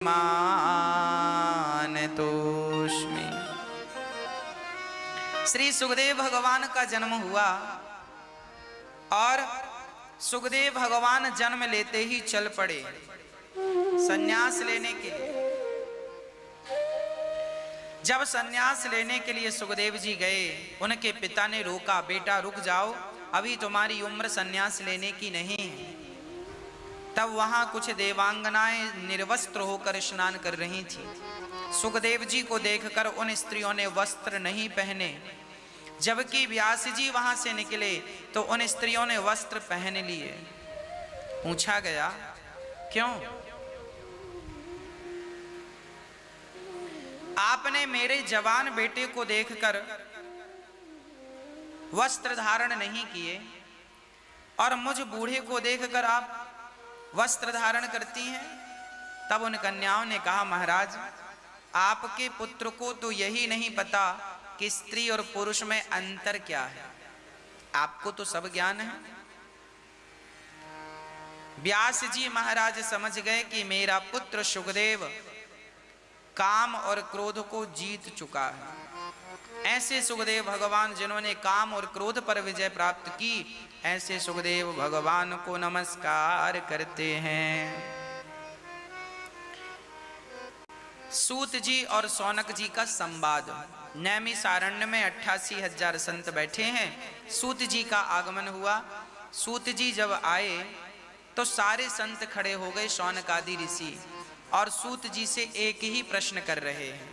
मानतोस्मि। श्री सुखदेव भगवान का जन्म हुआ और सुखदेव भगवान जन्म लेते ही चल पड़े सन्यास लेने के लिए। जब सन्यास लेने के लिए सुखदेव जी गए, उनके पिता ने रोका, बेटा रुक जाओ, अभी तुम्हारी उम्र सन्यास लेने की नहीं है। तब वहां कुछ देवांगनाएं निर्वस्त्र होकर स्नान कर रही थी। सुखदेव जी को देखकर उन स्त्रियों ने वस्त्र नहीं पहने, जबकि व्यास जी वहां से निकले तो उन स्त्रियों ने वस्त्र पहन लिए। पूछा गया क्यों? आपने मेरे जवान बेटे को देखकर वस्त्र धारण नहीं किए और मुझ बूढ़े को देखकर आप वस्त्र धारण करती हैं। तब उन कन्याओं ने कहा, महाराज आपके पुत्र को तो यही नहीं पता कि स्त्री और पुरुष में अंतर क्या है, आपको तो सब ज्ञान है। व्यास जी महाराज समझ गए कि मेरा पुत्र सुखदेव काम और क्रोध को जीत चुका है। ऐसे सुखदेव भगवान जिन्होंने काम और क्रोध पर विजय प्राप्त की, ऐसे सुखदेव भगवान को नमस्कार करते हैं। सूत जी और सौनक जी का संवाद। नैमिषारण्य में 88,000 संत बैठे हैं। सूत जी का आगमन हुआ। सूत जी जब आए तो सारे संत खड़े हो गए, शौनक आदि ऋषि, और सूत जी से एक ही प्रश्न कर रहे हैं।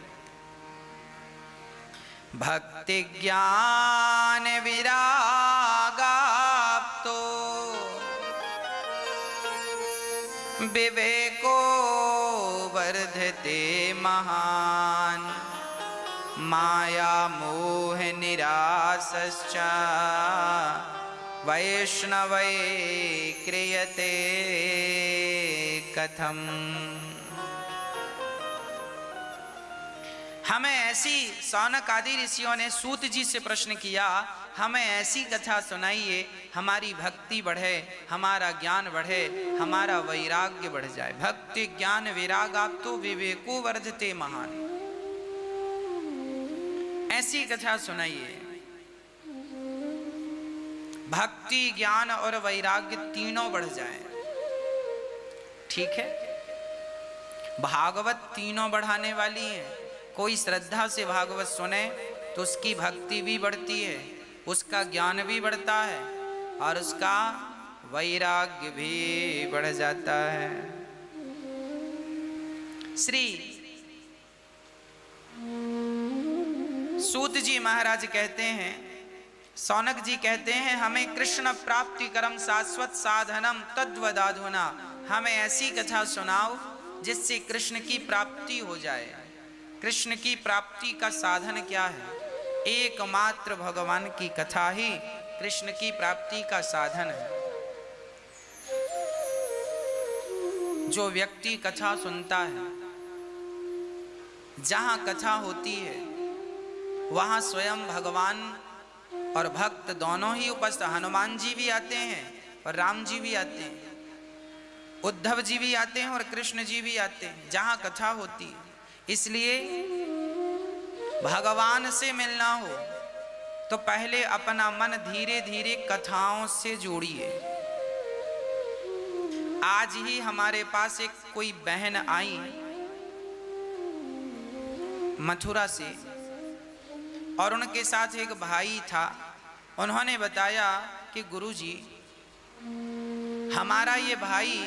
भक्ति ज्ञान विरागाप्तो विवेको वर्धते महान माया मोह निरासश्च वैष्णवै क्रियते कथम। हमें ऐसी, सौनक आदि ऋषियों ने सूत जी से प्रश्न किया, हमें ऐसी कथा सुनाइए हमारी भक्ति बढ़े, हमारा ज्ञान बढ़े, हमारा वैराग्य बढ़ जाए। भक्ति ज्ञान विराग आप तो विवेको वर्धते महान, ऐसी कथा सुनाइए। भक्ति ज्ञान और वैराग्य तीनों बढ़ जाए। ठीक है, भागवत तीनों बढ़ाने वाली है। कोई श्रद्धा से भागवत सुने तो उसकी भक्ति भी बढ़ती है, उसका ज्ञान भी बढ़ता है और उसका वैराग्य भी बढ़ जाता है। श्री सूत जी महाराज कहते हैं, सौनक जी कहते हैं, हमें कृष्ण प्राप्ति करम शाश्वत साधनम तद्वदाधुना, हमें ऐसी कथा सुनाओ जिससे कृष्ण की प्राप्ति हो जाए। कृष्ण की प्राप्ति का साधन क्या है? एकमात्र भगवान की कथा ही कृष्ण की प्राप्ति का साधन है। जो व्यक्ति कथा सुनता है, जहां कथा होती है वहां स्वयं भगवान और भक्त दोनों ही उपस्थित। हनुमान जी भी आते हैं और राम जी भी आते हैं, उद्धव जी भी आते हैं और कृष्ण जी भी आते हैं जहां कथा होती है। इसलिए भगवान से मिलना हो तो पहले अपना मन धीरे धीरे कथाओं से जोड़िए। आज ही हमारे पास एक कोई बहन आई मथुरा से और उनके साथ एक भाई था। उन्होंने बताया कि गुरुजी, हमारा ये भाई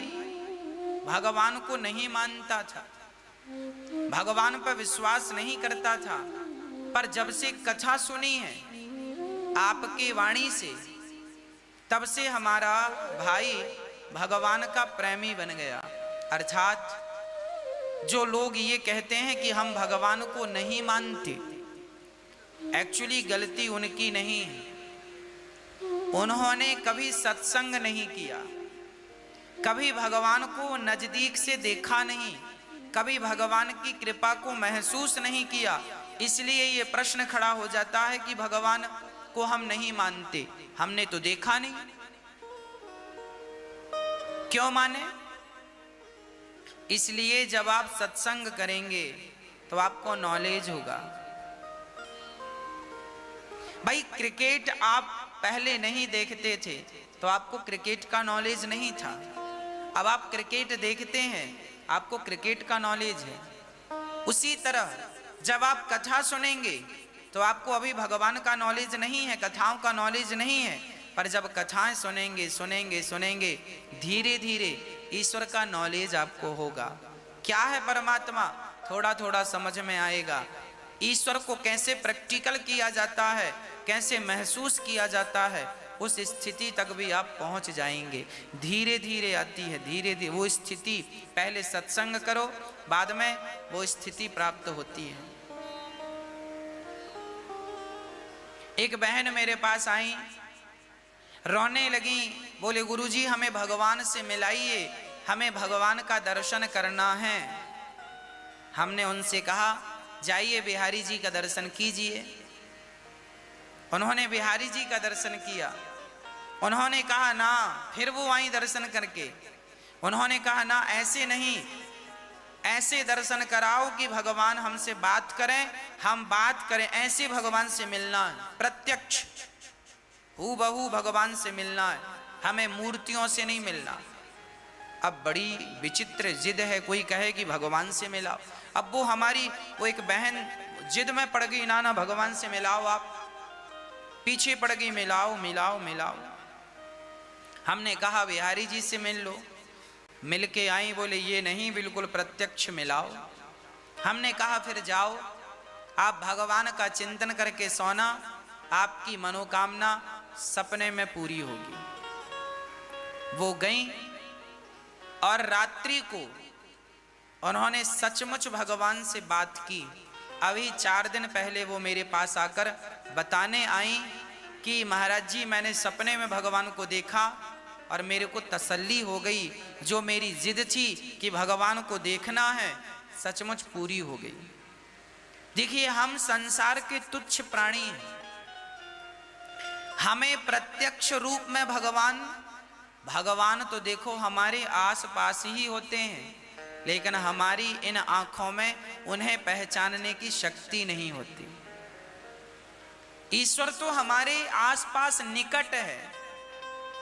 भगवान को नहीं मानता था, भगवान पर विश्वास नहीं करता था, पर जब से कथा सुनी है आपकी वाणी से, तब से हमारा भाई भगवान का प्रेमी बन गया। अर्थात जो लोग ये कहते हैं कि हम भगवान को नहीं मानते, एक्चुअली गलती उनकी नहीं है। उन्होंने कभी सत्संग नहीं किया, कभी भगवान को नजदीक से देखा नहीं, कभी भगवान की कृपा को महसूस नहीं किया। इसलिए ये प्रश्न खड़ा हो जाता है कि भगवान को हम नहीं मानते, हमने तो देखा नहीं। क्यों माने? इसलिए जब आप सत्संग करेंगे तो आपको नॉलेज होगा। भाई क्रिकेट आप पहले नहीं देखते थे तो आपको क्रिकेट का नॉलेज नहीं था। अब आप क्रिकेट देखते हैं, आपको क्रिकेट का नॉलेज है। उसी तरह जब आप कथा सुनेंगे तो आपको अभी भगवान का नॉलेज नहीं है, कथाओं का नॉलेज नहीं है, पर जब कथाएं सुनेंगे सुनेंगे सुनेंगे धीरे धीरे ईश्वर का नॉलेज आपको होगा। क्या है परमात्मा, थोड़ा थोड़ा समझ में आएगा। ईश्वर को कैसे प्रैक्टिकल किया जाता है, कैसे महसूस किया जाता है, उस स्थिति तक भी आप पहुंच जाएंगे। धीरे धीरे आती है, धीरे धीरे वो स्थिति। पहले सत्संग करो, बाद में वो स्थिति प्राप्त होती है। एक बहन मेरे पास आई, रोने लगी, बोले गुरुजी हमें भगवान से मिलाइए, हमें भगवान का दर्शन करना है। हमने उनसे कहा जाइए बिहारी जी का दर्शन कीजिए। उन्होंने बिहारी जी का दर्शन किया। उन्होंने कहा ना, फिर वो आई दर्शन करके, उन्होंने कहा ना ऐसे नहीं, ऐसे दर्शन कराओ कि भगवान हमसे बात करें, हम बात करें, ऐसे भगवान से मिलना है, प्रत्यक्ष हूबहू भगवान से मिलना है, हमें मूर्तियों से नहीं मिलना। अब बड़ी विचित्र जिद है, कोई कहे कि भगवान से मिलाओ। अब वो एक बहन जिद में पड़ गई, ना ना भगवान से मिलाओ, आप पीछे पड़ गई, मिलाओ मिलाओ मिलाओ। हमने कहा बिहारी जी से मिल लो, मिल के आई, बोले ये नहीं, बिल्कुल प्रत्यक्ष मिलाओ। हमने कहा फिर जाओ, आप भगवान का चिंतन करके सोना, आपकी मनोकामना सपने में पूरी होगी। वो गई और रात्रि को उन्होंने सचमुच भगवान से बात की। अभी 4 दिन पहले वो मेरे पास आकर बताने आई कि महाराज जी मैंने सपने में भगवान को देखा और मेरे को तसल्ली हो गई, जो मेरी जिद थी कि भगवान को देखना है सचमुच पूरी हो गई। देखिए हम संसार के तुच्छ प्राणी हैं, हमें प्रत्यक्ष रूप में भगवान तो देखो हमारे आसपास ही होते हैं, लेकिन हमारी इन आंखों में उन्हें पहचानने की शक्ति नहीं होती। ईश्वर तो हमारे आसपास निकट है,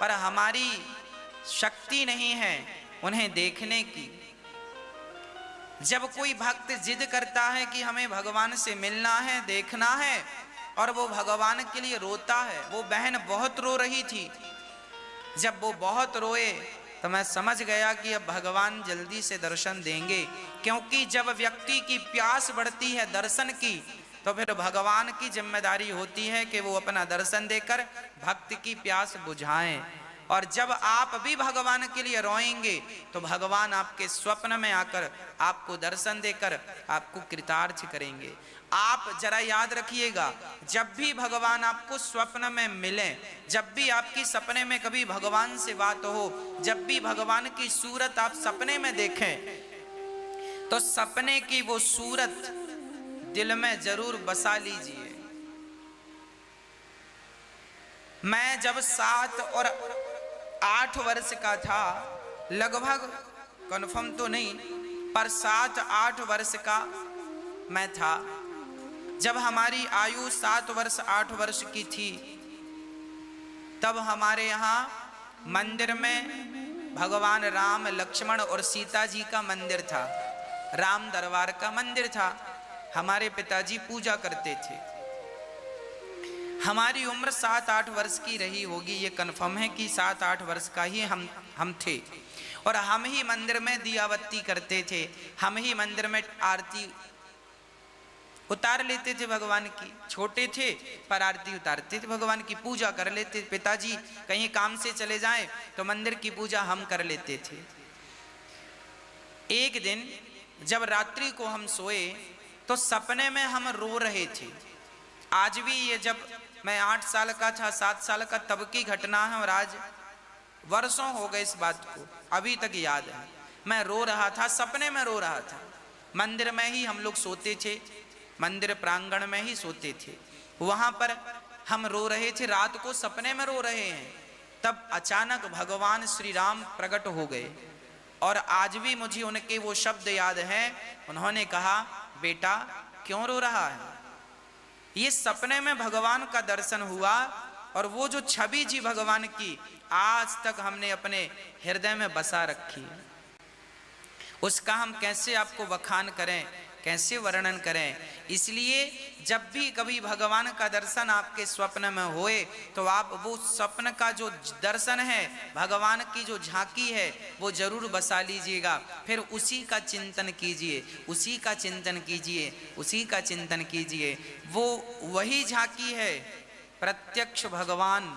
पर हमारी शक्ति नहीं है उन्हें देखने की। जब कोई भक्त जिद करता है कि हमें भगवान से मिलना है, देखना है, और वो भगवान के लिए रोता है, वो बहन बहुत रो रही थी, जब वो बहुत रोए तो मैं समझ गया कि अब भगवान जल्दी से दर्शन देंगे। क्योंकि जब व्यक्ति की प्यास बढ़ती है दर्शन की, तो फिर भगवान की जिम्मेदारी होती है कि वो अपना दर्शन देकर भक्त की प्यास बुझाएं। और जब आप भी भगवान के लिए रोएंगे तो भगवान आपके स्वप्न में आकर आपको दर्शन देकर आपको कृतार्थ करेंगे। आप जरा याद रखिएगा, जब भी भगवान आपको स्वप्न में मिले, जब भी आपकी सपने में कभी भगवान से बात हो, जब भी भगवान की सूरत आप सपने में देखें, तो सपने की वो सूरत दिल में जरूर बसा लीजिए। मैं जब 7 और 8 वर्ष का था, लगभग कन्फर्म तो नहीं, पर 7-8 वर्ष का मैं था, जब हमारी आयु 7 वर्ष 8 वर्ष की थी, तब हमारे यहाँ मंदिर में भगवान राम, लक्ष्मण और सीता जी का मंदिर था, राम दरबार का मंदिर था। हमारे पिताजी पूजा करते थे। हमारी उम्र 7-8 वर्ष की रही होगी, ये कन्फर्म है कि 7-8 वर्ष का ही हम थे, और हम ही मंदिर में दियावत्ती करते थे, हम ही मंदिर में आरती उतार लेते थे भगवान की। छोटे थे पर आरती उतारते थे, भगवान की पूजा कर लेते। पिताजी कहीं काम से चले जाएं तो मंदिर की पूजा हम कर लेते थे। एक दिन जब रात्रि को हम सोए तो सपने में हम रो रहे थे। आज भी ये, जब मैं 8 साल का था, 7 साल का, तब की घटना है, और आज वर्षों हो गए इस बात को, अभी तक याद है। मैं रो रहा था, सपने में रो रहा था। मंदिर में ही हम लोग सोते थे, मंदिर प्रांगण में ही सोते थे, वहां पर हम रो रहे थे, रात को सपने में रो रहे हैं। तब अचानक भगवान श्री राम प्रकट हो गए। और आज भी मुझे उनके वो शब्द याद हैं। उन्होंने कहा, बेटा क्यों रो रहा है? ये सपने में भगवान का दर्शन हुआ और वो जो छवि जी भगवान की आज तक हमने अपने हृदय में बसा रखी है, उसका हम कैसे आपको बखान करें, कैसे वर्णन करें। इसलिए जब भी कभी भगवान का दर्शन आपके स्वप्न में होए तो आप वो स्वप्न का जो दर्शन है, भगवान की जो झांकी है, वो जरूर बसा लीजिएगा। फिर उसी का चिंतन कीजिए, उसी का चिंतन कीजिए, उसी का चिंतन कीजिए। वो वही झांकी है, प्रत्यक्ष भगवान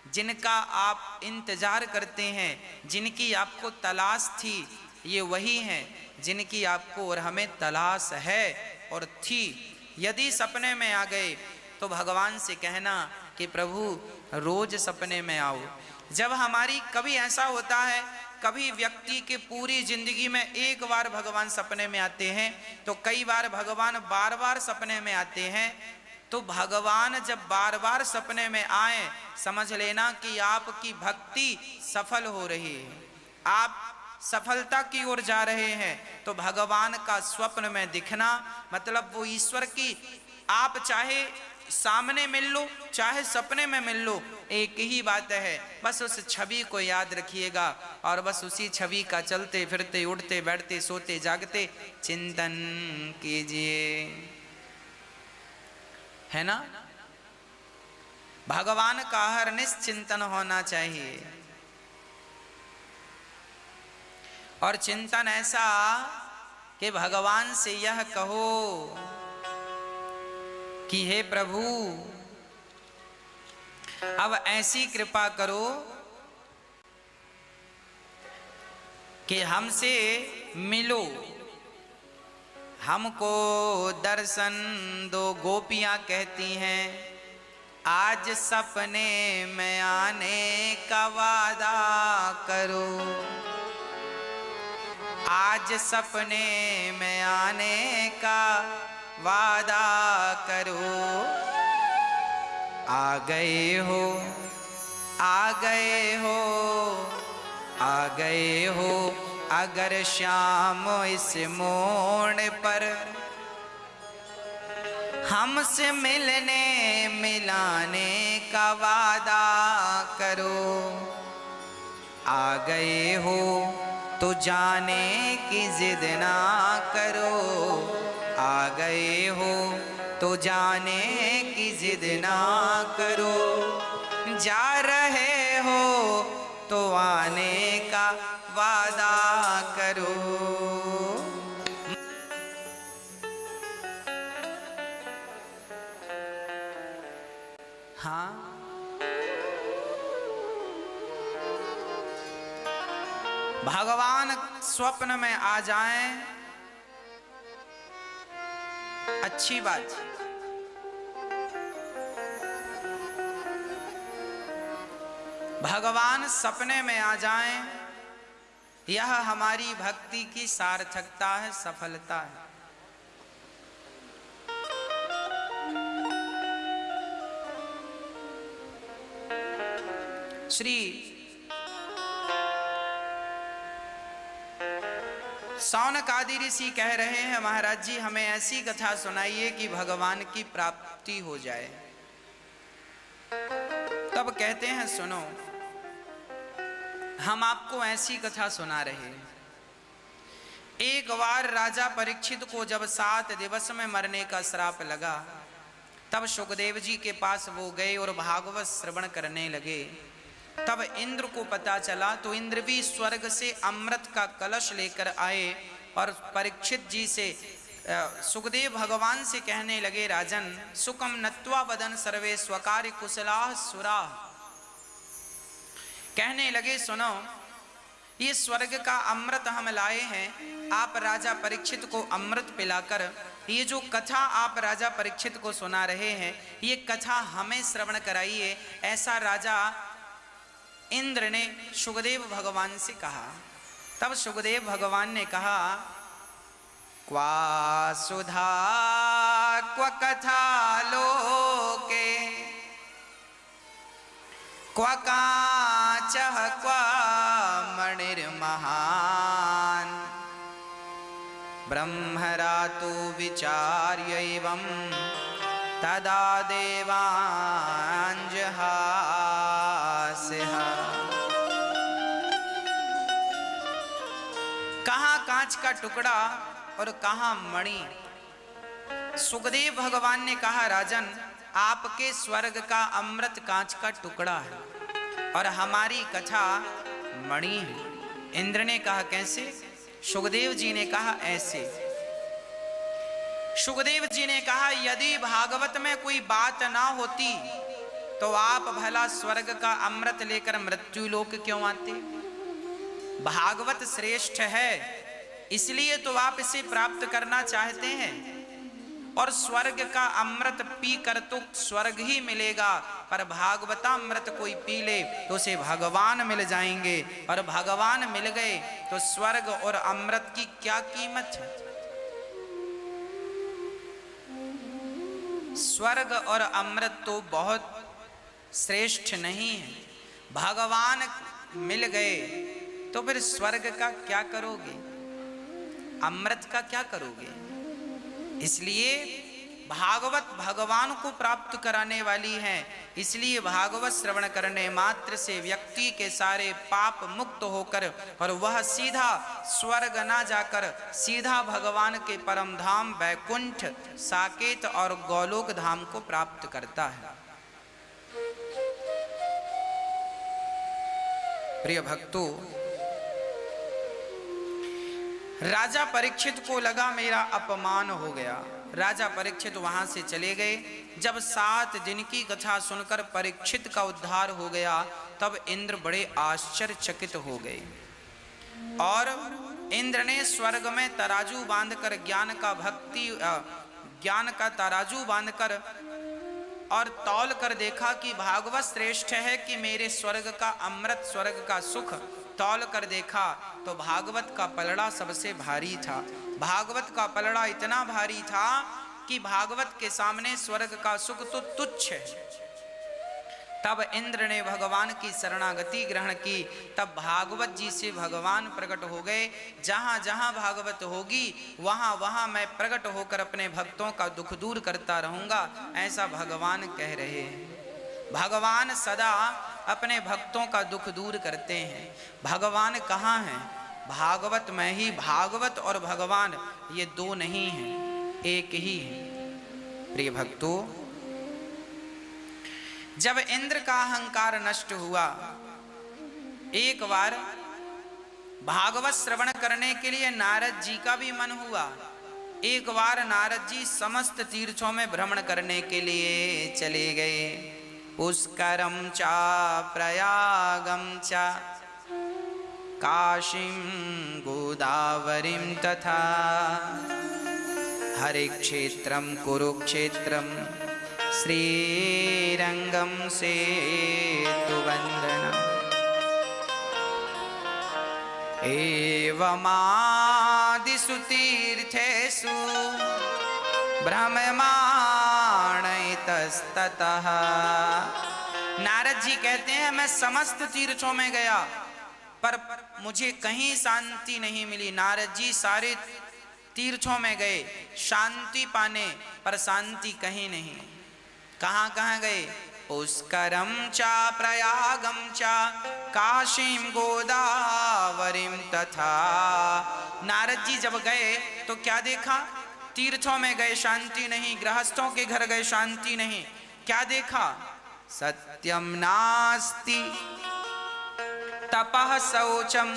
जिनका आप इंतजार करते हैं, जिनकी आपको तलाश थी, ये वही हैं जिनकी आपको और हमें तलाश है और थी। यदि सपने में आ गए तो भगवान से कहना कि प्रभु रोज सपने में आओ। जब हमारी कभी ऐसा होता है, कभी व्यक्ति के पूरी जिंदगी में एक बार भगवान सपने में आते हैं, तो कई बार भगवान बार बार सपने में आते हैं। तो भगवान जब बार बार सपने में आए, समझ लेना कि आपकी भक्ति सफल हो रही है, आप सफलता की ओर जा रहे हैं। तो भगवान का स्वप्न में दिखना मतलब वो ईश्वर की, आप चाहे सामने मिल लो चाहे सपने में मिल लो, एक ही बात है। बस उस छवि को याद रखिएगा और बस उसी छवि का चलते फिरते उठते बैठते सोते जागते चिंतन कीजिए, है ना। भगवान का हर निश्चिंतन होना चाहिए और चिंतन ऐसा कि भगवान से यह कहो कि हे प्रभु अब ऐसी कृपा करो कि हमसे मिलो, हमको दर्शन दो। गोपियां कहती हैं आज सपने में आने का वादा करो, आज सपने में आने का वादा करो। आ गए हो, आ गए हो, आ गए हो अगर शाम इस मोड़ पर, हमसे मिलने मिलाने का वादा करो। आ गए हो तो जाने की जिद ना करो, आ गए हो तो जाने की जिद ना करो। जा रहे हो तो आने का वादा करो। हाँ, भगवान स्वप्न में आ जाएं, अच्छी बात। भगवान सपने में आ जाएं, यह हमारी भक्ति की सार्थकता है, सफलता है। श्री शौनक आदि ऋषि कह रहे हैं, महाराज जी हमें ऐसी कथा सुनाइए कि भगवान की प्राप्ति हो जाए। तब कहते हैं सुनो, हम आपको ऐसी कथा सुना रहे हैं। एक बार राजा परीक्षित को जब 7 दिवस में मरने का श्राप लगा, तब सुखदेव जी के पास वो गए और भागवत श्रवण करने लगे। तब इंद्र को पता चला, तो इंद्र भी स्वर्ग से अमृत का कलश लेकर आए और परीक्षित जी से सुखदेव भगवान से कहने लगे, राजन सुखम नत्वा वदन सर्वे स्वकार्य कुशलाः सुराः। कहने लगे सुनो, ये स्वर्ग का अमृत हम लाए हैं, आप राजा परीक्षित को अमृत पिलाकर ये जो कथा आप राजा परीक्षित को सुना रहे हैं, ये कथा हमें श्रवण कराइए। ऐसा राजा इंद्र ने सुखदेव भगवान से कहा। तब सुखदेव भगवान ने कहा, क्वा सुधा क्व कथा लोके, क्व काचः क्व मणिर्महा, ब्रह्मरातु विचार्य एवं तदा देवांजहास्यः। कहाँ कांच का टुकड़ा और कहाँ मणि। सुखदेव भगवान ने कहा, राजन आपके स्वर्ग का अमृत कांच का टुकड़ा है और हमारी कथा मणि है। इंद्र ने कहा कैसे? सुखदेव जी ने कहा ऐसे। सुखदेव जी ने कहा, यदि भागवत में कोई बात ना होती तो आप भला स्वर्ग का अमृत लेकर मृत्यु लोक क्यों आते? भागवत श्रेष्ठ है इसलिए तो आप इसे प्राप्त करना चाहते हैं, और स्वर्ग का अमृत पी कर तो स्वर्ग ही मिलेगा, पर भागवतामृत कोई पी ले तो उसे भगवान मिल जाएंगे, और भगवान मिल गए तो स्वर्ग और अमृत की क्या कीमत है? स्वर्ग और अमृत तो बहुत श्रेष्ठ नहीं है। भगवान मिल गए तो फिर स्वर्ग का क्या करोगे, अमृत का क्या करोगे? इसलिए भागवत भगवान को प्राप्त कराने वाली है, इसलिए भागवत श्रवण करने मात्र से व्यक्ति के सारे पाप मुक्त होकर और वह सीधा स्वर्ग ना जाकर सीधा भगवान के परम धाम वैकुंठ, साकेत और गोलोक धाम को प्राप्त करता है। प्रिय भक्तों, राजा परीक्षित को लगा मेरा अपमान हो गया। राजा परीक्षित वहां से चले गए। जब 7 दिन की कथा सुनकर परीक्षित का उद्धार हो गया तब इंद्र बड़े आश्चर्यचकित हो गए, और इंद्र ने स्वर्ग में तराजू बांधकर ज्ञान का तराजू बांधकर और तौल कर देखा कि भागवत श्रेष्ठ है कि मेरे स्वर्ग का अमृत, स्वर्ग का सुख। तौल कर देखा तो भागवत का पलड़ा सबसे भारी था। भागवत का पलड़ा इतना भारी था कि भागवत के सामने स्वर्ग का सुख तो तुच्छ है। तब इंद्र ने भगवान की शरणागति ग्रहण की। तब भागवत जी से भगवान प्रकट हो गए, जहाँ जहाँ भागवत होगी वहाँ वहाँ मैं प्रकट होकर अपने भक्तों का दुख दूर करता रहूँगा, ऐसा भगवान कह रहे हैं। भगवान सदा अपने भक्तों का दुख दूर करते हैं। भगवान कहाँ हैं? भागवत में ही। भागवत और भगवान ये दो नहीं हैं, एक ही है। प्रिय भक्तों, जब इंद्र का अहंकार नष्ट हुआ, एक बार भागवत श्रवण करने के लिए नारद जी का भी मन हुआ। एक बार नारद जी समस्त तीर्थों में भ्रमण करने के लिए चले गए। पुष्करम चा प्रयागम चा काशीं गोदावरीं तथा हरे क्षेत्रम कुरुक्षेत्रम श्रीरंगम सेतुबंधनम् एवमादिषु तीर्थेषु भ्रममाणैतस्ततः। नारद जी कहते हैं, मैं समस्त तीर्थों में गया पर मुझे कहीं शांति नहीं मिली। नारद जी सारे तीर्थों में गए शांति पाने, पर शांति कहीं नहीं। कहाँ कहाँ गए? पुष्करम चा प्रयागम चा काशीं गोदावरीं तथा। नारद जी जब गए तो क्या देखा? तीर्थों में गए शांति नहीं, गृहस्थों के घर गए शांति नहीं। क्या देखा? सत्यम नास्ति तपः शौचम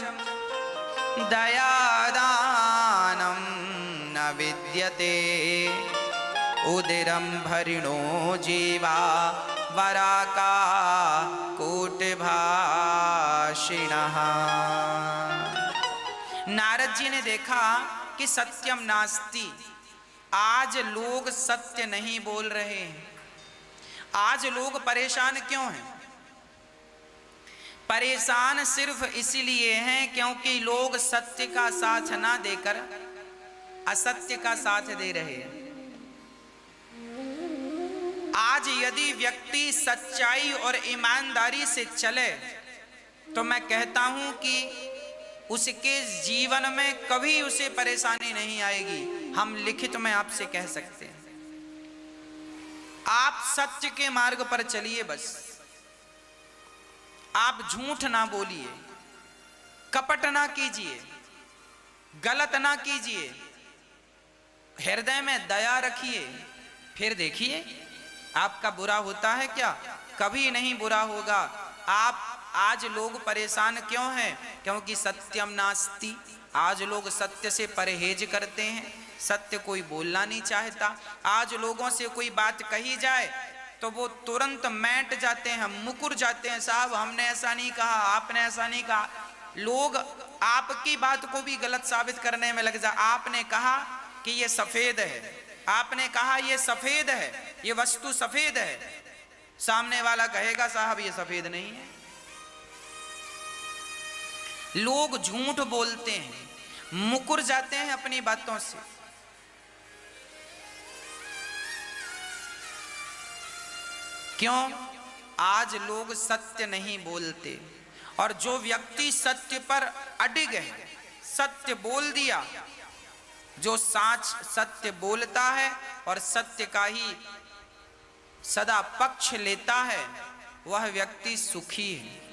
दयादानं न विद्यते उदिरं भरिणो जीवा वराका कूटभाषिणः। नारद जी ने देखा कि सत्यम नास्ति, आज लोग सत्य नहीं बोल रहे हैं। आज लोग परेशान क्यों हैं? परेशान सिर्फ इसलिए हैं क्योंकि लोग सत्य का साथ ना देकर असत्य का साथ दे रहे हैं। आज यदि व्यक्ति सच्चाई और ईमानदारी से चले तो मैं कहता हूं कि उसके जीवन में कभी उसे परेशानी नहीं आएगी। हम लिखित में आपसे कह सकते हैं, आप सत्य के मार्ग पर चलिए, बस आप झूठ ना बोलिए, कपट ना कीजिए, गलत ना कीजिए, हृदय में दया रखिए, फिर देखिए आपका बुरा होता है क्या? कभी नहीं बुरा होगा। आप आज लोग परेशान क्यों हैं? क्योंकि सत्यम नास्ति। आज लोग सत्य से परहेज करते हैं, सत्य कोई बोलना नहीं चाहता। आज लोगों से कोई बात कही जाए तो वो तुरंत मैट जाते हैं, मुकुर जाते हैं, साहब हमने ऐसा नहीं कहा, आपने ऐसा नहीं कहा। लोग आपकी बात को भी गलत साबित करने में लग जाए। आपने कहा कि ये सफेद है, आपने कहा ये सफेद है, ये वस्तु सफेद है, सामने वाला कहेगा साहब ये सफेद नहीं है। लोग झूठ बोलते हैं, मुकुर जाते हैं अपनी बातों से। क्यों? आज लोग सत्य नहीं बोलते, और जो व्यक्ति सत्य पर अडिग है, सत्य बोल दिया, जो सत्य बोलता है और सत्य का ही सदा पक्ष लेता है, वह व्यक्ति सुखी है।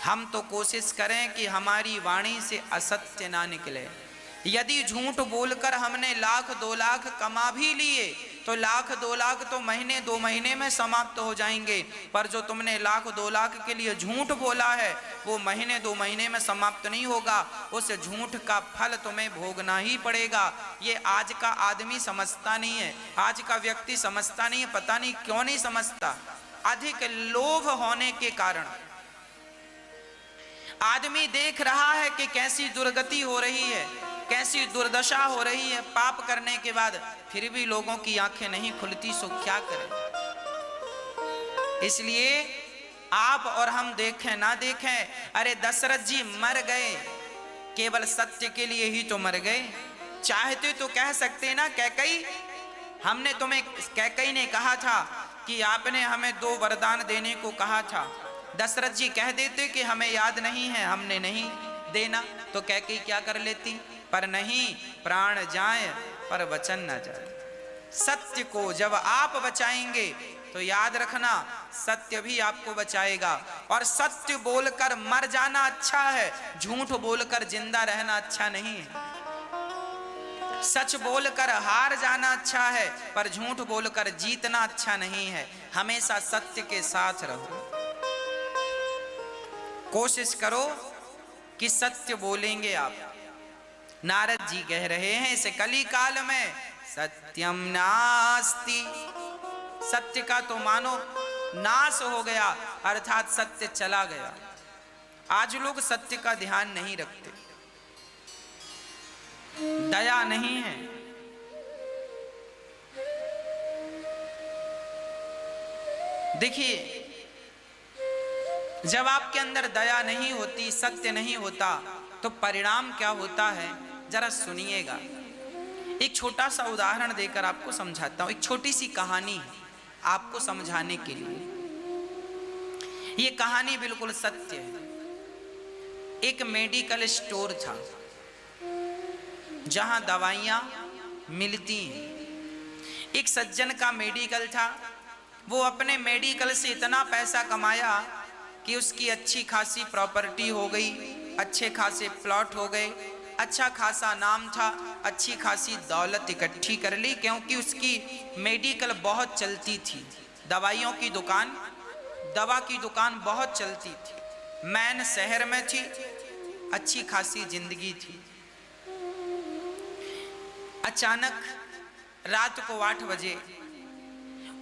हम तो कोशिश करें कि हमारी वाणी से असत्य ना निकले। यदि झूठ बोलकर हमने लाख 2 लाख कमा भी लिए तो लाख 2 लाख तो महीने 2 महीने में समाप्त हो जाएंगे, पर जो तुमने लाख 2 लाख के लिए झूठ बोला है वो महीने 2 महीने में समाप्त नहीं होगा। उस झूठ का फल तुम्हें भोगना ही पड़ेगा। ये आज का आदमी समझता नहीं है, आज का व्यक्ति समझता नहीं है। पता नहीं क्यों नहीं समझता। अधिक लोभ होने के कारण आदमी देख रहा है कि कैसी दुर्गति हो रही है, कैसी दुर्दशा हो रही है पाप करने के बाद, फिर भी लोगों की आंखें नहीं खुलती, सो क्या करें। इसलिए आप और हम देखें ना देखें, अरे दशरथ जी मर गए केवल सत्य के लिए ही तो मर गए। चाहते तो कह सकते ना, कैकई हमने तुम्हें, कैकई ने कहा था कि आपने हमें 2 वरदान देने को कहा था। दशरथ जी कह देते कि हमें याद नहीं है, हमने नहीं देना, तो कैकई क्या कर लेती। पर नहीं, प्राण जाए पर वचन न जाए। सत्य को जब आप बचाएंगे तो याद रखना सत्य भी आपको बचाएगा। और सत्य बोलकर मर जाना अच्छा है, झूठ बोलकर जिंदा रहना अच्छा नहीं है। सच बोलकर हार जाना अच्छा है, पर झूठ बोलकर जीतना अच्छा नहीं है। हमेशा सत्य के साथ रहो, कोशिश करो कि सत्य बोलेंगे आप। नारद जी कह रहे हैं इस कली काल में सत्यम नास्ति, सत्य का तो मानो नाश हो गया, अर्थात सत्य चला गया। आज लोग सत्य का ध्यान नहीं रखते, दया नहीं है। देखिए, जब आपके अंदर दया नहीं होती, सत्य नहीं होता, तो परिणाम क्या होता है जरा सुनिएगा। एक छोटा सा उदाहरण देकर आपको समझाता हूं, एक छोटी सी कहानी आपको समझाने के लिए। ये कहानी बिल्कुल सत्य है। एक मेडिकल स्टोर था जहां दवाइयां मिलती हैं। एक सज्जन का मेडिकल था, वो अपने मेडिकल से इतना पैसा कमाया कि उसकी अच्छी खासी प्रॉपर्टी हो गई, अच्छे खासे प्लॉट हो गए, अच्छा खासा नाम था, अच्छी खासी दौलत इकट्ठी कर ली, क्योंकि उसकी मेडिकल बहुत चलती थी। दवाइयों की दुकान, दवा की दुकान बहुत चलती थी, मैन शहर में थी, अच्छी खासी जिंदगी थी। अचानक रात को 8 बजे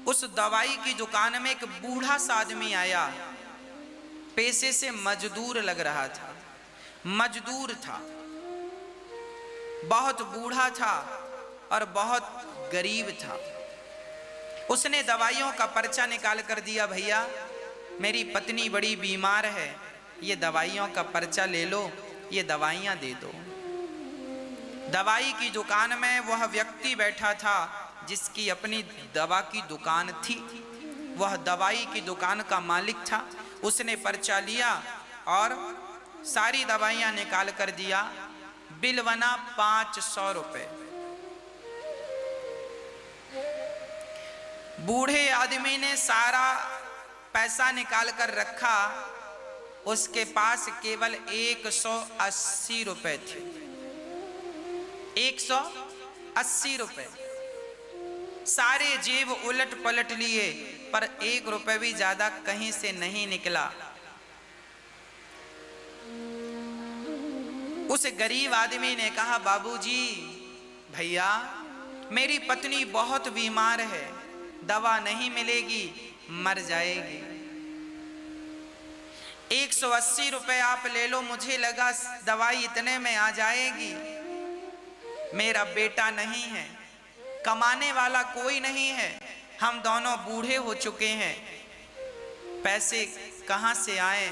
उस दवाई की दुकान में एक बूढ़ा सा आदमी आया। पेशे से मजदूर लग रहा था, मजदूर था, बहुत बूढ़ा था और बहुत गरीब था। उसने दवाइयों का पर्चा निकाल कर दिया, भैया मेरी पत्नी बड़ी बीमार है, ये दवाइयों का पर्चा ले लो, ये दवाइयाँ दे दो। दवाई की दुकान में वह व्यक्ति बैठा था जिसकी अपनी दवा की दुकान थी, वह दवाई की दुकान का मालिक था। उसने पर्चा लिया और सारी दवाइयां निकाल कर दिया, बिल बना 500 रुपए। बूढ़े आदमी ने सारा पैसा निकाल कर रखा, उसके पास केवल 180 रुपए थे। 180 रुपए। सारे जेब उलट पलट लिए, पर 1 रुपए भी ज्यादा कहीं से नहीं निकला। उस गरीब आदमी ने कहा, बाबूजी, भैया, मेरी पत्नी बहुत बीमार है, दवा नहीं मिलेगी, मर जाएगी। 180 रुपए आप ले लो, मुझे लगा दवाई इतने में आ जाएगी। मेरा बेटा नहीं है, कमाने वाला कोई नहीं है, हम दोनों बूढ़े हो चुके हैं, पैसे कहां से आए?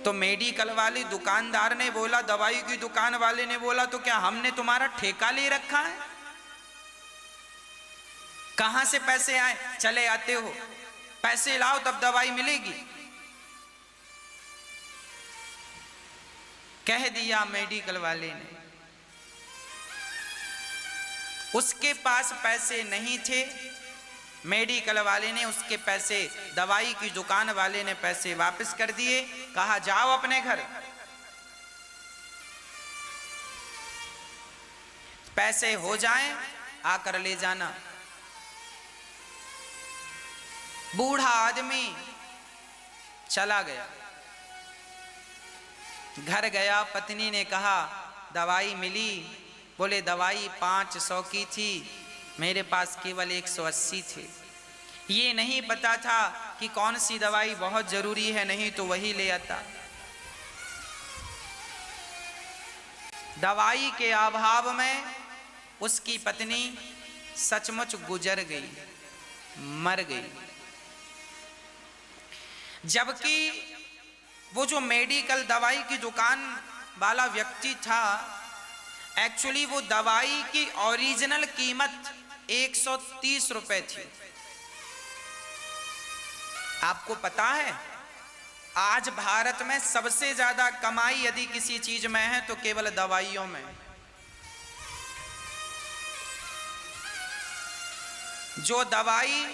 तो मेडिकल वाले दुकानदार ने बोला, दवाई की दुकान वाले ने बोला, तो क्या हमने तुम्हारा ठेका ले रखा है? कहां से पैसे आए? चले आते हो, पैसे लाओ तब दवाई मिलेगी। कह दिया मेडिकल वाले ने। उसके पास पैसे नहीं थे, मेडिकल वाले ने उसके पैसे, दवाई की दुकान वाले ने पैसे वापस कर दिए। कहा, जाओ अपने घर, पैसे हो जाएं आकर ले जाना। बूढ़ा आदमी चला गया, घर गया। पत्नी ने कहा, दवाई मिली? बोले, दवाई 500 की थी, मेरे पास केवल 180 थे। ये नहीं पता था कि कौन सी दवाई बहुत जरूरी है, नहीं तो वही ले आता। दवाई के अभाव में उसकी पत्नी सचमुच गुजर गई, मर गई। जबकि वो जो मेडिकल दवाई की दुकान वाला व्यक्ति था, एक्चुअली वो दवाई की ओरिजिनल कीमत 130 रुपए थी। आपको पता है, आज भारत में सबसे ज्यादा कमाई यदि किसी चीज में है तो केवल दवाइयों में। जो दवाई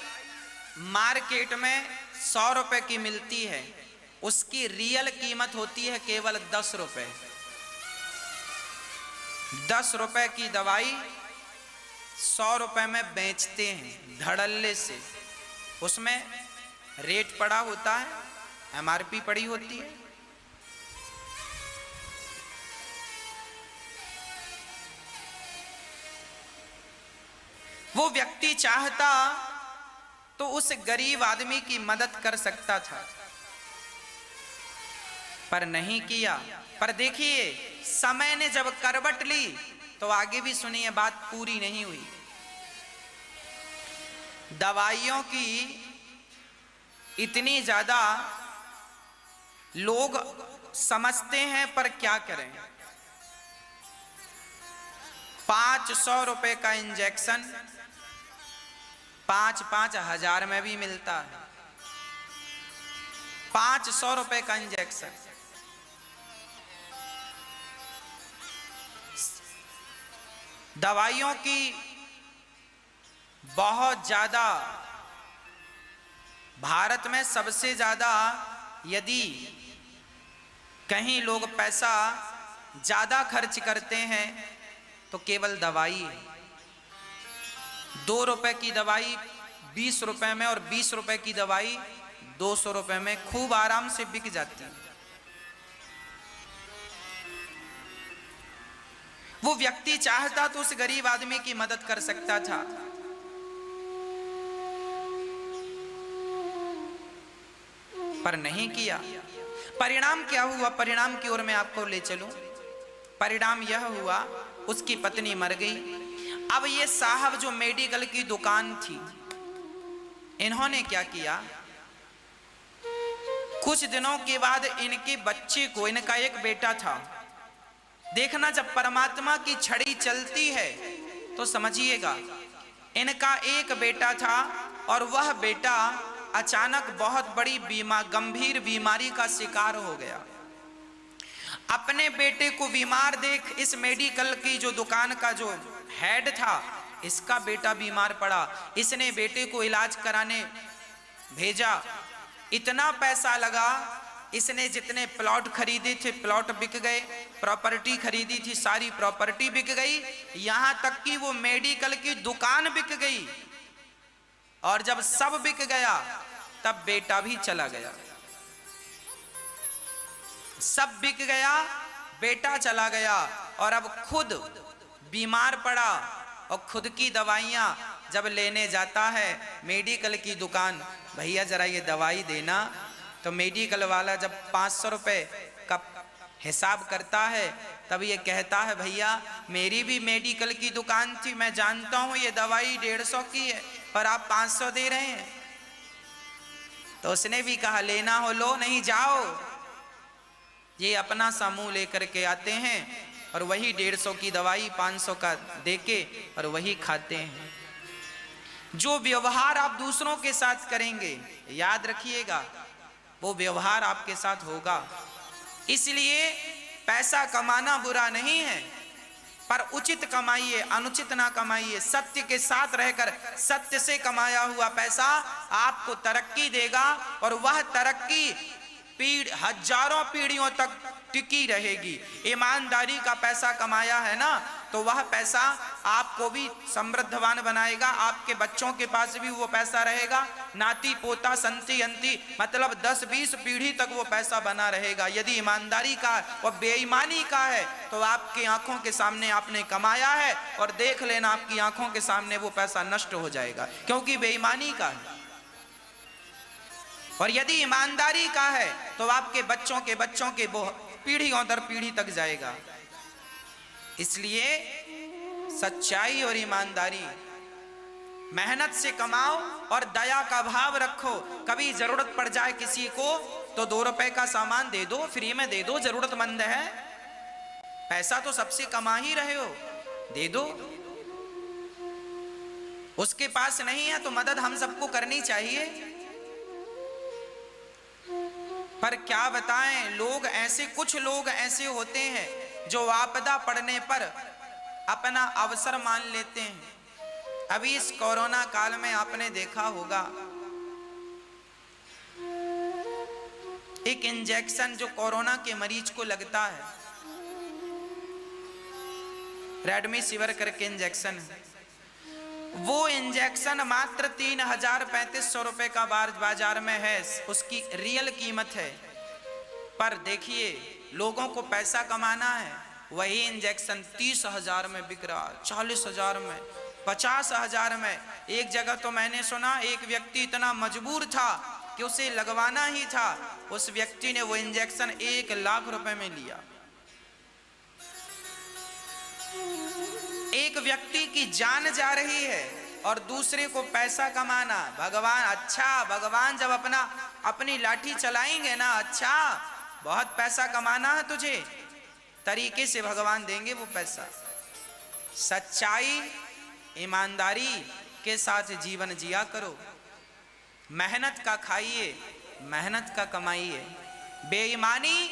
मार्केट में 100 रुपए की मिलती है, उसकी रियल कीमत होती है केवल 10 रुपए। 10 रुपए की दवाई 100 रुपए में बेचते हैं धड़ल्ले से। उसमें रेट पड़ा होता है, एमआरपी पड़ी होती है। वो व्यक्ति चाहता तो उस गरीब आदमी की मदद कर सकता था, पर नहीं किया। पर देखिए, समय ने जब करवट ली तो आगे भी सुनिए, बात पूरी नहीं हुई। दवाइयों की इतनी ज्यादा लोग समझते हैं, पर क्या करें। 500 रुपए का इंजेक्शन 5-5 हजार में भी मिलता है। 500 रुपए का इंजेक्शन। दवाइयों की बहुत ज्यादा, भारत में सबसे ज्यादा यदि कहीं लोग पैसा ज्यादा खर्च करते हैं तो केवल दवाई है। 2 रुपए की दवाई 20 रुपए में, और 20 रुपए की दवाई 200 रुपए में खूब आराम से बिक जाती है। वो व्यक्ति चाहता तो उस गरीब आदमी की मदद कर सकता था, पर नहीं किया। परिणाम क्या हुआ? परिणाम की ओर मैं आपको ले चलूं। परिणाम यह हुआ, उसकी पत्नी मर गई। अब ये साहब जो मेडिकल की दुकान थी, इन्होंने क्या किया, कुछ दिनों के बाद इनके बच्चे को, इनका एक बेटा था, देखना जब परमात्मा की छड़ी चलती है तो समझिएगा, इनका एक बेटा था और वह बेटा अचानक बहुत बड़ी गंभीर बीमारी का शिकार हो गया। अपने बेटे को बीमार देख इस मेडिकल की जो दुकान का जो हेड था, इसका बेटा बीमार पड़ा, इसने बेटे को इलाज कराने भेजा। इतना पैसा लगा, इसने जितने प्लॉट खरीदे थे प्लॉट बिक गए, प्रॉपर्टी खरीदी थी सारी प्रॉपर्टी बिक गई, यहां तक कि वो मेडिकल की दुकान बिक गई। और जब सब बिक गया तब बेटा भी चला गया। सब बिक गया, बेटा चला गया, और अब खुद बीमार पड़ा और खुद की दवाइयां जब लेने जाता है मेडिकल की दुकान, भैया जरा ये दवाई देना, तो मेडिकल वाला जब 500 रुपए का हिसाब करता है तब ये कहता है भैया मेरी भी मेडिकल की दुकान थी, मैं जानता हूं ये दवाई 150 की है पर आप 500 दे रहे हैं। तो उसने भी कहा लेना हो लो, नहीं जाओ। ये अपना समूह लेकर के आते हैं और वही 150 की दवाई 500 का देके और वही खाते हैं। जो व्यवहार आप दूसरों के साथ करेंगे, याद रखिएगा, वो व्यवहार आपके साथ होगा। इसलिए पैसा कमाना बुरा नहीं है, पर उचित कमाइए, अनुचित ना कमाइए। सत्य के साथ रहकर सत्य से कमाया हुआ पैसा आपको तरक्की देगा और वह तरक्की हजारों पीढ़ियों तक टिकी रहेगी। ईमानदारी का पैसा कमाया है ना, तो वह पैसा आपको भी समृद्धवान बनाएगा, आपके बच्चों के पास भी वो पैसा रहेगा, नाती पोता संती अंती, मतलब 10-20 पीढ़ी तक वो पैसा बना रहेगा। यदि ईमानदारी का और बेईमानी का है तो आपकी आंखों के सामने आपने कमाया है और देख लेना आपकी आंखों के सामने वो पैसा नष्ट हो जाएगा, क्योंकि बेईमानी का है। और यदि ईमानदारी का है तो आपके बच्चों के पीढ़ियों दर पीढ़ी तक जाएगा। इसलिए सच्चाई और ईमानदारी, मेहनत से कमाओ और दया का भाव रखो। कभी जरूरत पड़ जाए किसी को तो 2 रुपए का सामान दे दो, फ्री में दे दो, जरूरतमंद है, पैसा तो सबसे कमा ही रहे हो, दे दो। उसके पास नहीं है तो मदद हम सबको करनी चाहिए। पर क्या बताएं, कुछ लोग ऐसे होते हैं जो आपदा पड़ने पर अपना अवसर मान लेते हैं। अभी इस कोरोना काल में आपने देखा होगा, एक इंजेक्शन जो कोरोना के मरीज को लगता है, रेमडेसिविर करके इंजेक्शन है, वो इंजेक्शन मात्र 3000-3500 रुपए का बाजार में है, उसकी रियल कीमत है। पर देखिए लोगों को पैसा कमाना है, वही इंजेक्शन 30,000 में बिक रहा, 40,000 में, 50,000 में। एक जगह तो मैंने सुना एक व्यक्ति इतना मजबूर था कि उसे लगवाना ही था, उस व्यक्ति ने वो इंजेक्शन 1 लाख रुपए में लिया। एक व्यक्ति की जान जा रही है और दूसरे को पैसा कमाना। भगवान, अच्छा भगवान जब अपनी लाठी चलाएंगे ना, अच्छा बहुत पैसा कमाना है तुझे, तरीके से भगवान देंगे वो पैसा। सच्चाई ईमानदारी के साथ जीवन जिया करो, मेहनत का खाइए, मेहनत का कमाइए। बेईमानी,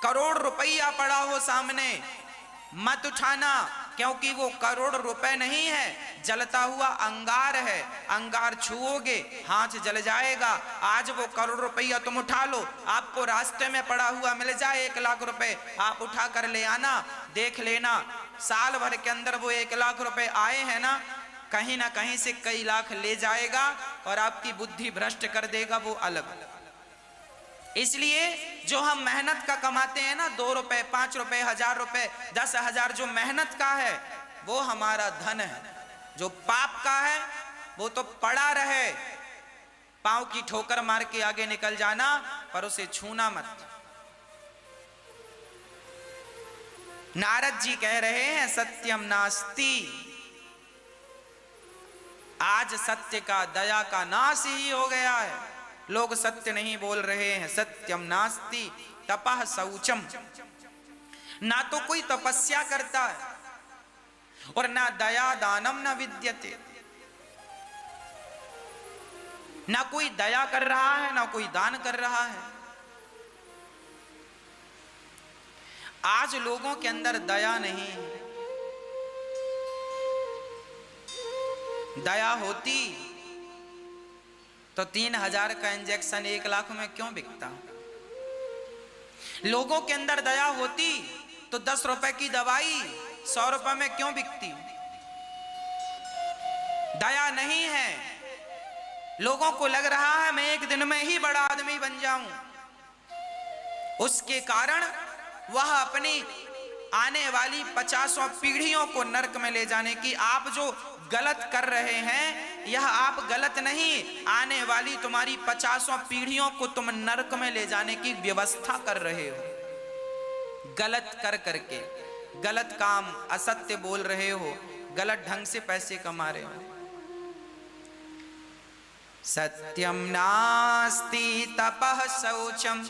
करोड़ रुपया पड़ा हो सामने, मत उठाना, क्योंकि वो करोड़ रुपए नहीं है, जलता हुआ अंगार है। अंगार छुओगे हाथ जल जाएगा। आज वो करोड़ रुपया तुम उठा लो, आपको रास्ते में पड़ा हुआ मिल जाए 1 लाख रुपए, आप उठा कर ले आना, देख लेना साल भर के अंदर वो 1 लाख रुपए आए हैं ना कहीं से कई लाख ले जाएगा और आपकी बुद्धि भ्रष्ट कर देगा, वो अलग। इसलिए जो हम मेहनत का कमाते हैं ना, 2 रुपए, 5 रुपए, 1000 रुपए, 10,000, जो मेहनत का है वो हमारा धन है। जो पाप का है वो तो पड़ा रहे, पांव की ठोकर मार के आगे निकल जाना, पर उसे छूना मत। नारद जी कह रहे हैं सत्यम नास्ति, आज सत्य का, दया का नाश ही हो गया है। लोग सत्य नहीं बोल रहे हैं। सत्यम नास्ति तपः शौचम, ना तो कोई तपस्या करता है और ना दया दानम न विद्यते, ना कोई दया कर रहा है ना कोई दान कर रहा है। आज लोगों के अंदर दया नहीं है। दया होती तो 3000 का इंजेक्शन 1 लाख में क्यों बिकता? लोगों के अंदर दया होती तो 10 रुपए की दवाई 100 रुपए में क्यों बिकती? दया नहीं है। लोगों को लग रहा है मैं एक दिन में ही बड़ा आदमी बन जाऊं, उसके कारण वह अपनी आने वाली 50 पीढ़ियों को नरक में ले जाने की, आप जो गलत कर रहे हैं यह आप गलत नहीं, आने वाली तुम्हारी 50 पीढ़ियों को तुम नरक में ले जाने की व्यवस्था कर रहे हो। गलत कर करके, गलत काम, असत्य बोल रहे हो, गलत ढंग से पैसे कमा रहे हो। सत्यम नास्ति तपः शौचम,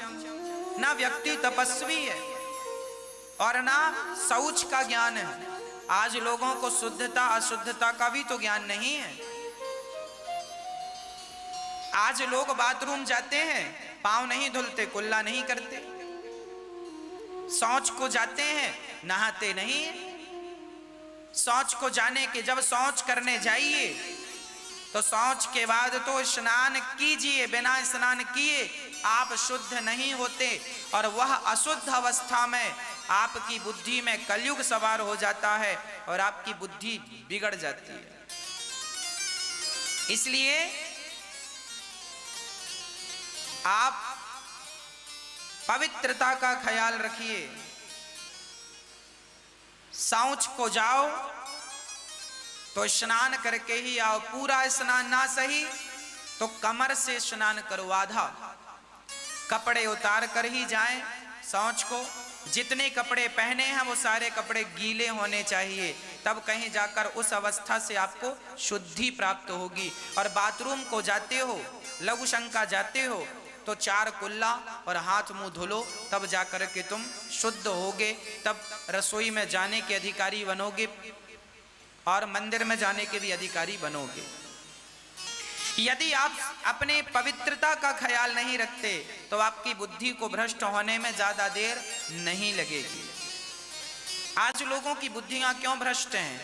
ना व्यक्ति तपस्वी है और ना शौच का ज्ञान है। आज लोगों को शुद्धता अशुद्धता का भी तो ज्ञान नहीं है। आज लोग बाथरूम जाते हैं, पांव नहीं धुलते, कुल्ला नहीं करते। शौच को जाते हैं, नहाते नहीं। शौच को जाने के, जब शौच करने जाइए तो शौच के बाद तो स्नान कीजिए, बिना स्नान किए आप शुद्ध नहीं होते, और वह अशुद्ध अवस्था में आपकी बुद्धि में कलयुग सवार हो जाता है और आपकी बुद्धि बिगड़ जाती है। इसलिए आप पवित्रता का ख्याल रखिए। शौच को जाओ तो स्नान करके ही आओ, पूरा स्नान ना सही तो कमर से स्नान करो, आधा कपड़े उतार कर ही जाएं। शौच को जितने कपड़े पहने हैं वो सारे कपड़े गीले होने चाहिए, तब कहीं जाकर उस अवस्था से आपको शुद्धि प्राप्त होगी। और बाथरूम को जाते हो, लघु शंका जाते हो तो 4 कुल्ला और हाथ मुंह धुलो, तब जाकर के तुम शुद्ध होगे, तब रसोई में जाने के अधिकारी बनोगे और मंदिर में जाने के भी अधिकारी बनोगे। यदि आप अपने पवित्रता का ख्याल नहीं रखते तो आपकी बुद्धि को भ्रष्ट होने में ज्यादा देर नहीं लगेगी। आज लोगों की बुद्धियां क्यों भ्रष्ट हैं?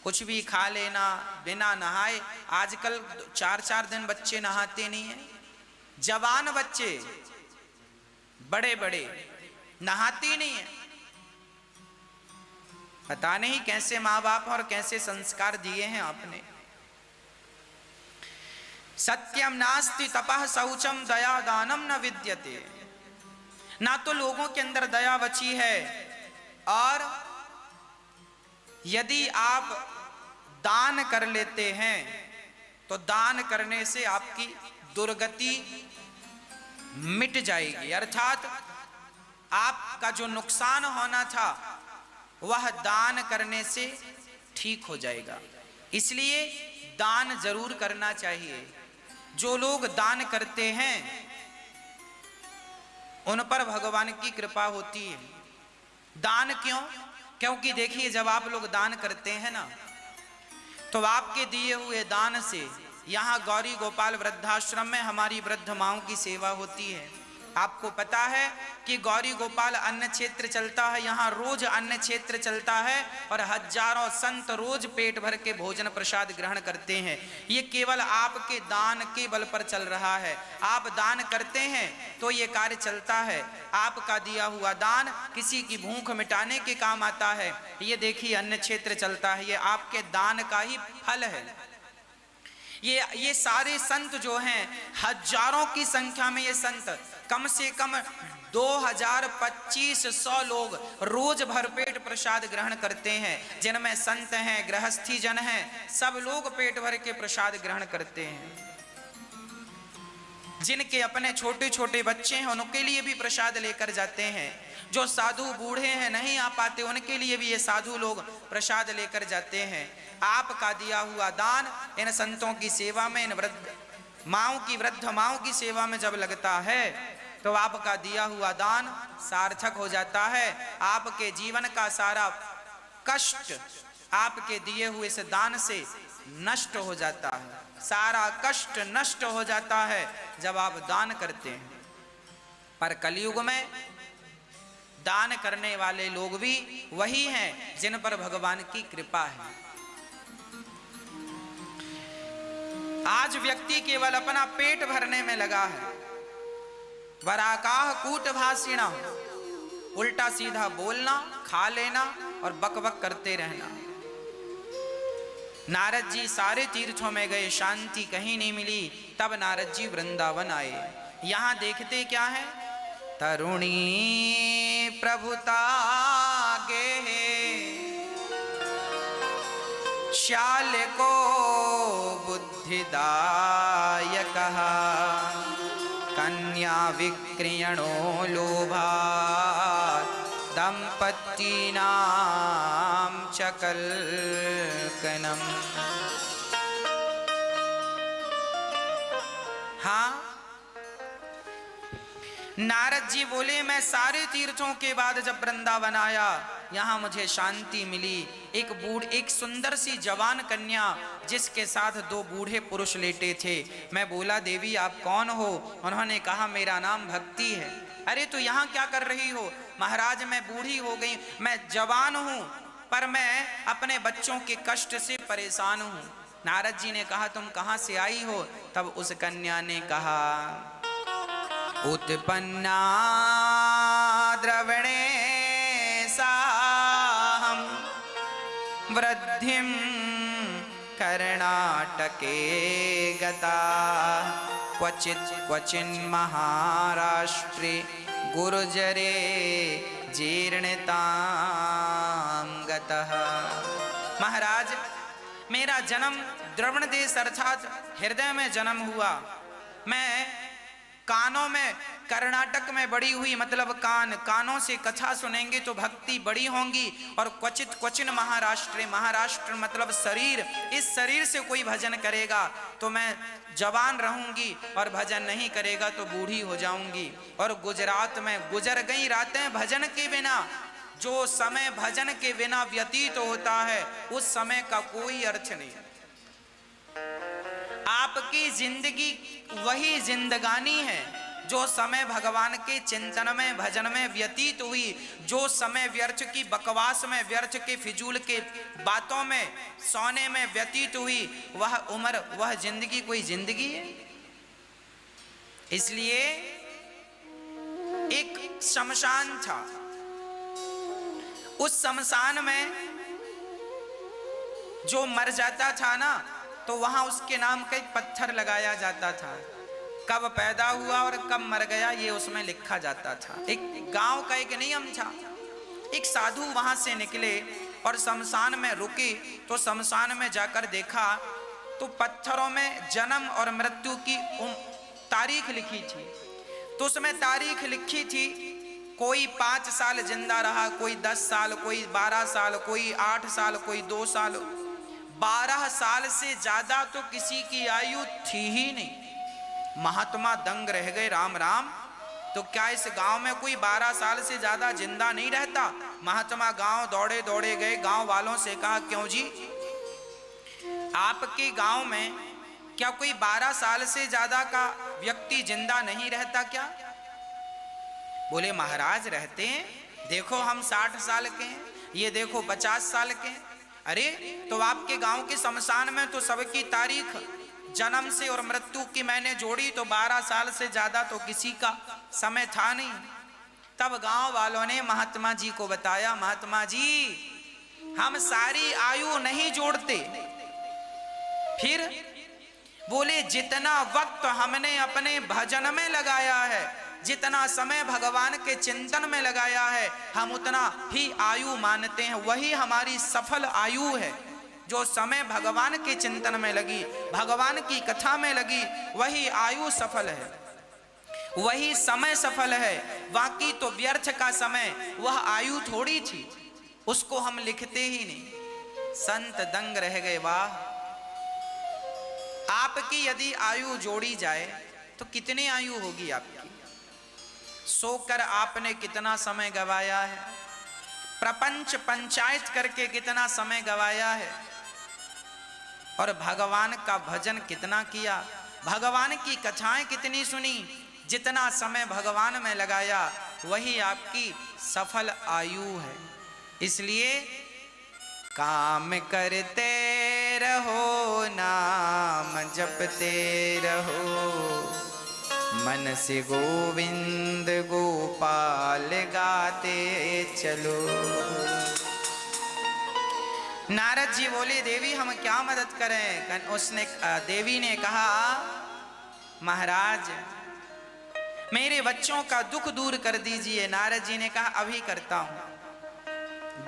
कुछ भी खा लेना बिना नहाए। आजकल 4-4 दिन बच्चे नहाते नहीं हैं। जवान बच्चे बड़े बड़े नहाते नहीं हैं। पता नहीं कैसे माँ बाप और कैसे संस्कार दिए हैं आपने। सत्यम नास्ति तपः शौचम दया दानम न विद्यते। ना तो लोगों के अंदर दया बची है, और यदि आप दान कर लेते हैं तो दान करने से आपकी दुर्गति मिट जाएगी, अर्थात आपका जो नुकसान होना था वह दान करने से ठीक हो जाएगा। इसलिए दान जरूर करना चाहिए। जो लोग दान करते हैं उन पर भगवान की कृपा होती है। दान क्यों? क्योंकि देखिए, जब आप लोग दान करते हैं ना तो आपके दिए हुए दान से यहाँ गौरी गोपाल वृद्धाश्रम में हमारी वृद्ध माओं की सेवा होती है। आपको पता है कि गौरी गोपाल अन्न क्षेत्र चलता है, यहाँ रोज अन्न क्षेत्र चलता है और हजारों संत रोज पेट भर के भोजन प्रसाद ग्रहण करते हैं। ये केवल आपके दान के बल पर चल रहा है। आप दान करते हैं तो ये कार्य चलता है। आपका दिया हुआ दान किसी की भूख मिटाने के काम आता है। ये देखिए अन्न क्षेत्र चलता है, ये आपके दान का ही फल है। ये सारे संत जो हैं, हजारों की संख्या में ये संत, कम से कम 2200 लोग रोज भरपेट प्रसाद ग्रहण करते हैं। जिनमें संत हैं, गृहस्थी जन हैं, सब लोग पेट भर के प्रसाद ग्रहण करते हैं। जिनके अपने छोटे छोटे बच्चे हैं उनके लिए भी प्रसाद लेकर जाते हैं। जो साधु बूढ़े हैं नहीं आ पाते उनके लिए भी ये साधु लोग प्रसाद लेकर जाते हैं। आपका दिया हुआ दान इन संतों की सेवा में, इन वृद्ध माओं की सेवा में जब लगता है तो आपका दिया हुआ दान सार्थक हो जाता है। आपके जीवन का सारा कष्ट आपके दिए हुए इस दान से नष्ट हो जाता है। सारा कष्ट नष्ट हो जाता है जब आप दान करते हैं। पर कलयुग में दान करने वाले लोग भी वही हैं जिन पर भगवान की कृपा है। आज व्यक्ति केवल अपना पेट भरने में लगा है। वराकाह कूट भाषिणा, उल्टा सीधा बोलना, खा लेना और बक बक करते रहना। नारद जी सारे तीर्थों में गए, शांति कहीं नहीं मिली। तब नारद जी वृंदावन आए। यहां देखते क्या है? तरुणी प्रभुता गे श्याल को बुद्धिदायक कन्या विक्रियणो लोभा दंपत्तीनां च कल्कनम। हाँ, नारद जी बोले मैं सारे तीर्थों के बाद जब वृंदावन आया, यहाँ मुझे शांति मिली। एक सुंदर सी जवान कन्या जिसके साथ दो बूढ़े पुरुष लेटे थे। मैं बोला देवी आप कौन हो? उन्होंने कहा मेरा नाम भक्ति है। अरे तो यहाँ क्या कर रही हो? महाराज मैं बूढ़ी हो गई, मैं जवान हूँ पर मैं अपने बच्चों के कष्ट से परेशान हूँ। नारद जी ने कहा तुम कहाँ से आई हो? तब उस कन्या ने कहा उत्पन्ना द्रवणे साहम वृद्धिम कर्णाटके गता क्वचिन महाराष्ट्रे गुर्जरे जीर्णतां गतः। महाराज मेरा जन्म द्रवण देश अर्थात हृदय में जन्म हुआ। मैं कानों में कर्नाटक में बड़ी हुई, मतलब कानों से कथा सुनेंगे तो भक्ति बड़ी होंगी। और क्वचिन महाराष्ट्र, महाराष्ट्र मतलब शरीर, इस शरीर से कोई भजन करेगा तो मैं जवान रहूंगी और भजन नहीं करेगा तो बूढ़ी हो जाऊंगी। और गुजरात में गुजर गई रातें भजन के बिना। जो समय भजन के बिना व्यतीत होता है उस समय का कोई अर्थ नहीं। आपकी जिंदगी वही जिंदगानी है जो समय भगवान के चिंतन में भजन में व्यतीत हुई। जो समय व्यर्थ की बकवास में, व्यर्थ के फिजूल के बातों में, सोने में व्यतीत हुई, वह उम्र, वह जिंदगी कोई जिंदगी है? इसलिए एक शमशान था। उस शमशान में जो मर जाता था ना तो वहां उसके नाम का एक पत्थर लगाया जाता था। कब पैदा हुआ और कब मर गया ये उसमें लिखा जाता था। एक गांव का एक नियम था। एक साधु वहां से निकले और शमशान में रुके तो शमशान में जाकर देखा तो पत्थरों में जन्म और मृत्यु की तारीख लिखी थी। तो उसमें तारीख लिखी थी, कोई 5 साल जिंदा रहा, कोई 10 साल, कोई 12 साल, कोई 8 साल, कोई 2 साल। 12 साल से ज्यादा तो किसी की आयु थी ही नहीं। महात्मा दंग रह गए, राम राम, तो क्या इस गांव में कोई 12 साल से ज्यादा जिंदा नहीं रहता? महात्मा गांव दौड़े दौड़े गए, गांव वालों से कहा क्यों जी आपके गांव में क्या कोई 12 साल से ज्यादा का व्यक्ति जिंदा नहीं रहता क्या? बोले महाराज रहते हैं, देखो हम 60 साल के हैं, ये देखो 50 साल के हैं। अरे तो आपके गांव के शमशान में तो सबकी तारीख जन्म से और मृत्यु की मैंने जोड़ी तो 12 साल से ज्यादा तो किसी का समय था नहीं। तब गांव वालों ने महात्मा जी को बताया, महात्मा जी हम सारी आयु नहीं जोड़ते। फिर बोले जितना वक्त हमने अपने भजन में लगाया है, जितना समय भगवान के चिंतन में लगाया है, हम उतना ही आयु मानते हैं। वही हमारी सफल आयु है। जो समय भगवान के चिंतन में लगी, भगवान की कथा में लगी, वही आयु सफल है, वही समय सफल है। बाकी तो व्यर्थ का समय, वह आयु थोड़ी थी, उसको हम लिखते ही नहीं। संत दंग रह गए, वाह! आपकी यदि आयु जोड़ी जाए तो कितनी आयु होगी आपकी? सोकर आपने कितना समय गवाया है, प्रपंच पंचायत करके कितना समय गवाया है, और भगवान का भजन कितना किया, भगवान की कथाएं कितनी सुनी। जितना समय भगवान में लगाया वही आपकी सफल आयु है। इसलिए काम करते रहो, नाम जपते रहो, मन से गोविंद गोपाल गाते चलो। नारद जी बोले, देवी हम क्या मदद करें? उसने देवी ने कहा, महाराज मेरे बच्चों का दुख दूर कर दीजिए। नारद जी ने कहा, अभी करता हूं।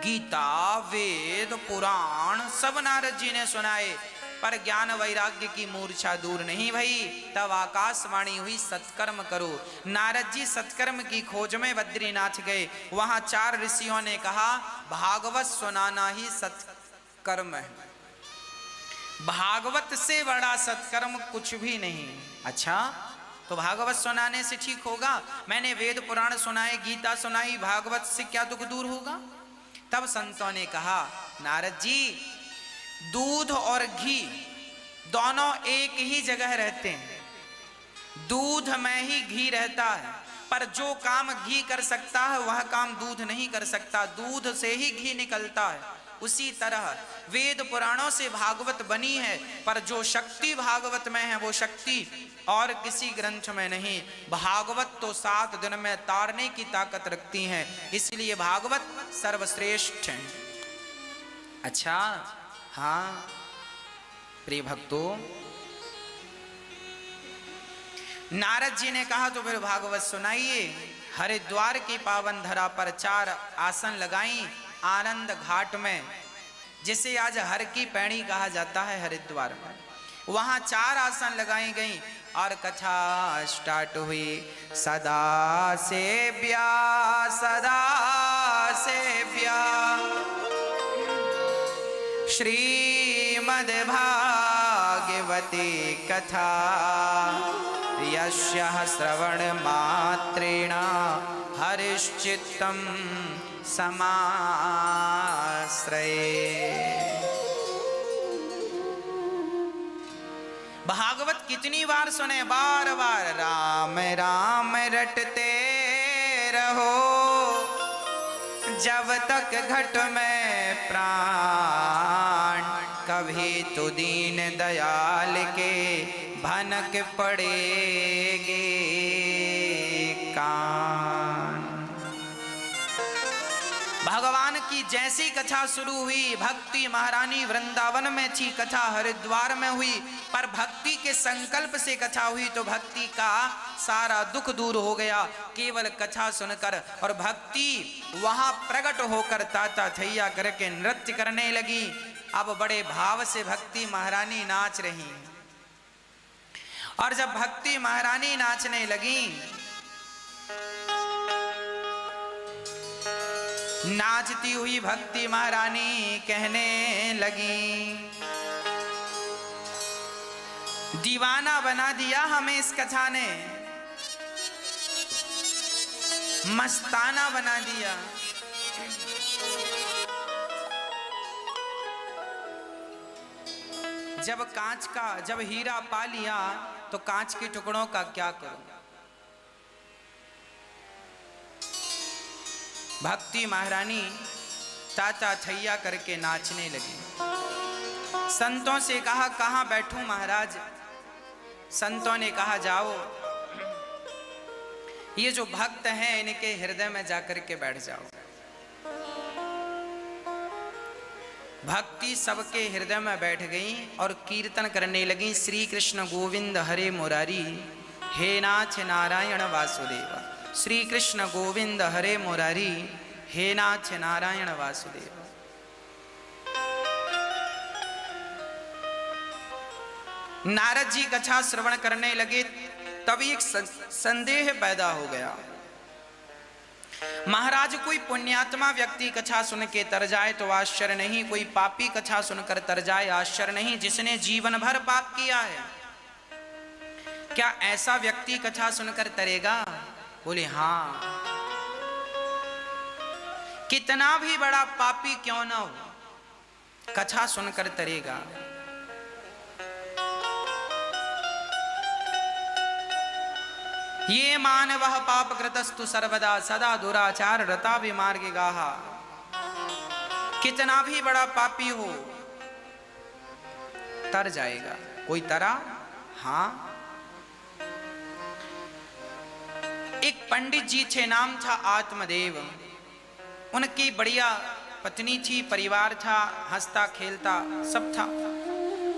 गीता, वेद, पुराण सब नारद जी ने सुनाए, पर ज्ञान वैराग्य की मूर्छा दूर नहीं भई। तब आकाशवाणी हुई, सत्कर्म करो। नारद जी सत्कर्म की खोज में बद्रीनाथ गए। वहां 4 ऋषियों ने कहा, भागवत सुनाना ही सत्कर्म है, भागवत से बड़ा सत्कर्म कुछ भी नहीं। अच्छा, तो भागवत सुनाने से ठीक होगा? मैंने वेद पुराण सुनाए, गीता सुनाई, भागवत से क्या दुख दूर होगा? तब संतों ने कहा, नारद जी दूध और घी दोनों एक ही जगह रहते हैं, दूध में ही घी रहता है, पर जो काम घी कर सकता है वह काम दूध नहीं कर सकता, दूध से ही घी निकलता है। उसी तरह वेद पुराणों से भागवत बनी है, पर जो शक्ति भागवत में है वो शक्ति और किसी ग्रंथ में नहीं। भागवत तो 7 दिन में तारने की ताकत रखती हैं, इसलिए भागवत सर्वश्रेष्ठ है। अच्छा, हाँ प्रिय भक्तों, नारद जी ने कहा तो फिर भागवत सुनाइए। हरिद्वार की पावन धरा पर 4 आसन लगाई आनंद घाट में, जिसे आज हर की पैड़ी कहा जाता है हरिद्वार में। वहां 4 आसन लगाई गई और कथा स्टार्ट हुई। सदा सेव्या सदा सेव्या श्रीमद् भागवती कथा, यस्याः श्रवण मात्रेण हरिश्चित्तं समाश्रये। भागवत कितनी बार सुने? बार बार। राम राम रटते रहो, जब तक घट में प्राण, कभी तो दीन दयाल के भनक पड़ेगे कान। भगवान की जैसी कथा शुरू हुई, भक्ति महारानी वृंदावन में थी, कथा हरिद्वार में हुई, पर भक्ति के संकल्प से कथा हुई तो भक्ति का सारा दुख दूर हो गया केवल कथा सुनकर। और भक्ति वहां प्रकट होकर ताता थैया करके नृत्य करने लगी। अब बड़े भाव से भक्ति महारानी नाच रही, और जब भक्ति महारानी नाचने लगी, नाचती हुई भक्ति महारानी कहने लगी, दीवाना बना दिया हमें इस कथा ने, मस्ताना बना दिया। जब हीरा पा लिया तो कांच के टुकड़ों का क्या करूं? भक्ति महारानी ताता थैया करके नाचने लगी। संतों से कहा, कहाँ बैठूं महाराज? संतों ने कहा, जाओ ये जो भक्त हैं इनके हृदय में जाकर के बैठ जाओ। भक्ति सबके हृदय में बैठ गई और कीर्तन करने लगी, श्री कृष्ण गोविंद हरे मुरारी, हे नाथ नारायण वासुदेव। श्री कृष्ण गोविंद हरे मुरारी, हे नाथ नारायण वासुदेव। नारद जी कथा श्रवण करने लगे, तभी एक संदेह पैदा हो गया। महाराज, कोई पुण्यात्मा व्यक्ति कथा सुन के तर जाए तो आश्चर्य नहीं, कोई पापी कथा सुनकर तर जाए आश्चर्य नहीं, जिसने जीवन भर पाप किया है। क्या ऐसा व्यक्ति कथा सुनकर तरेगा? बोले हाँ, कितना भी बड़ा पापी क्यों ना हो, कथा सुनकर तरेगा। ये मानवः पापकृतस्तु सर्वदा सदा दुराचार रता विमार्गे गाहा। कितना भी बड़ा पापी हो तर जाएगा। कोई तरा? हाँ। एक पंडित जी थे, नाम था आत्मदेव। उनकी बढ़िया पत्नी थी, परिवार था, हंसता खेलता सब था।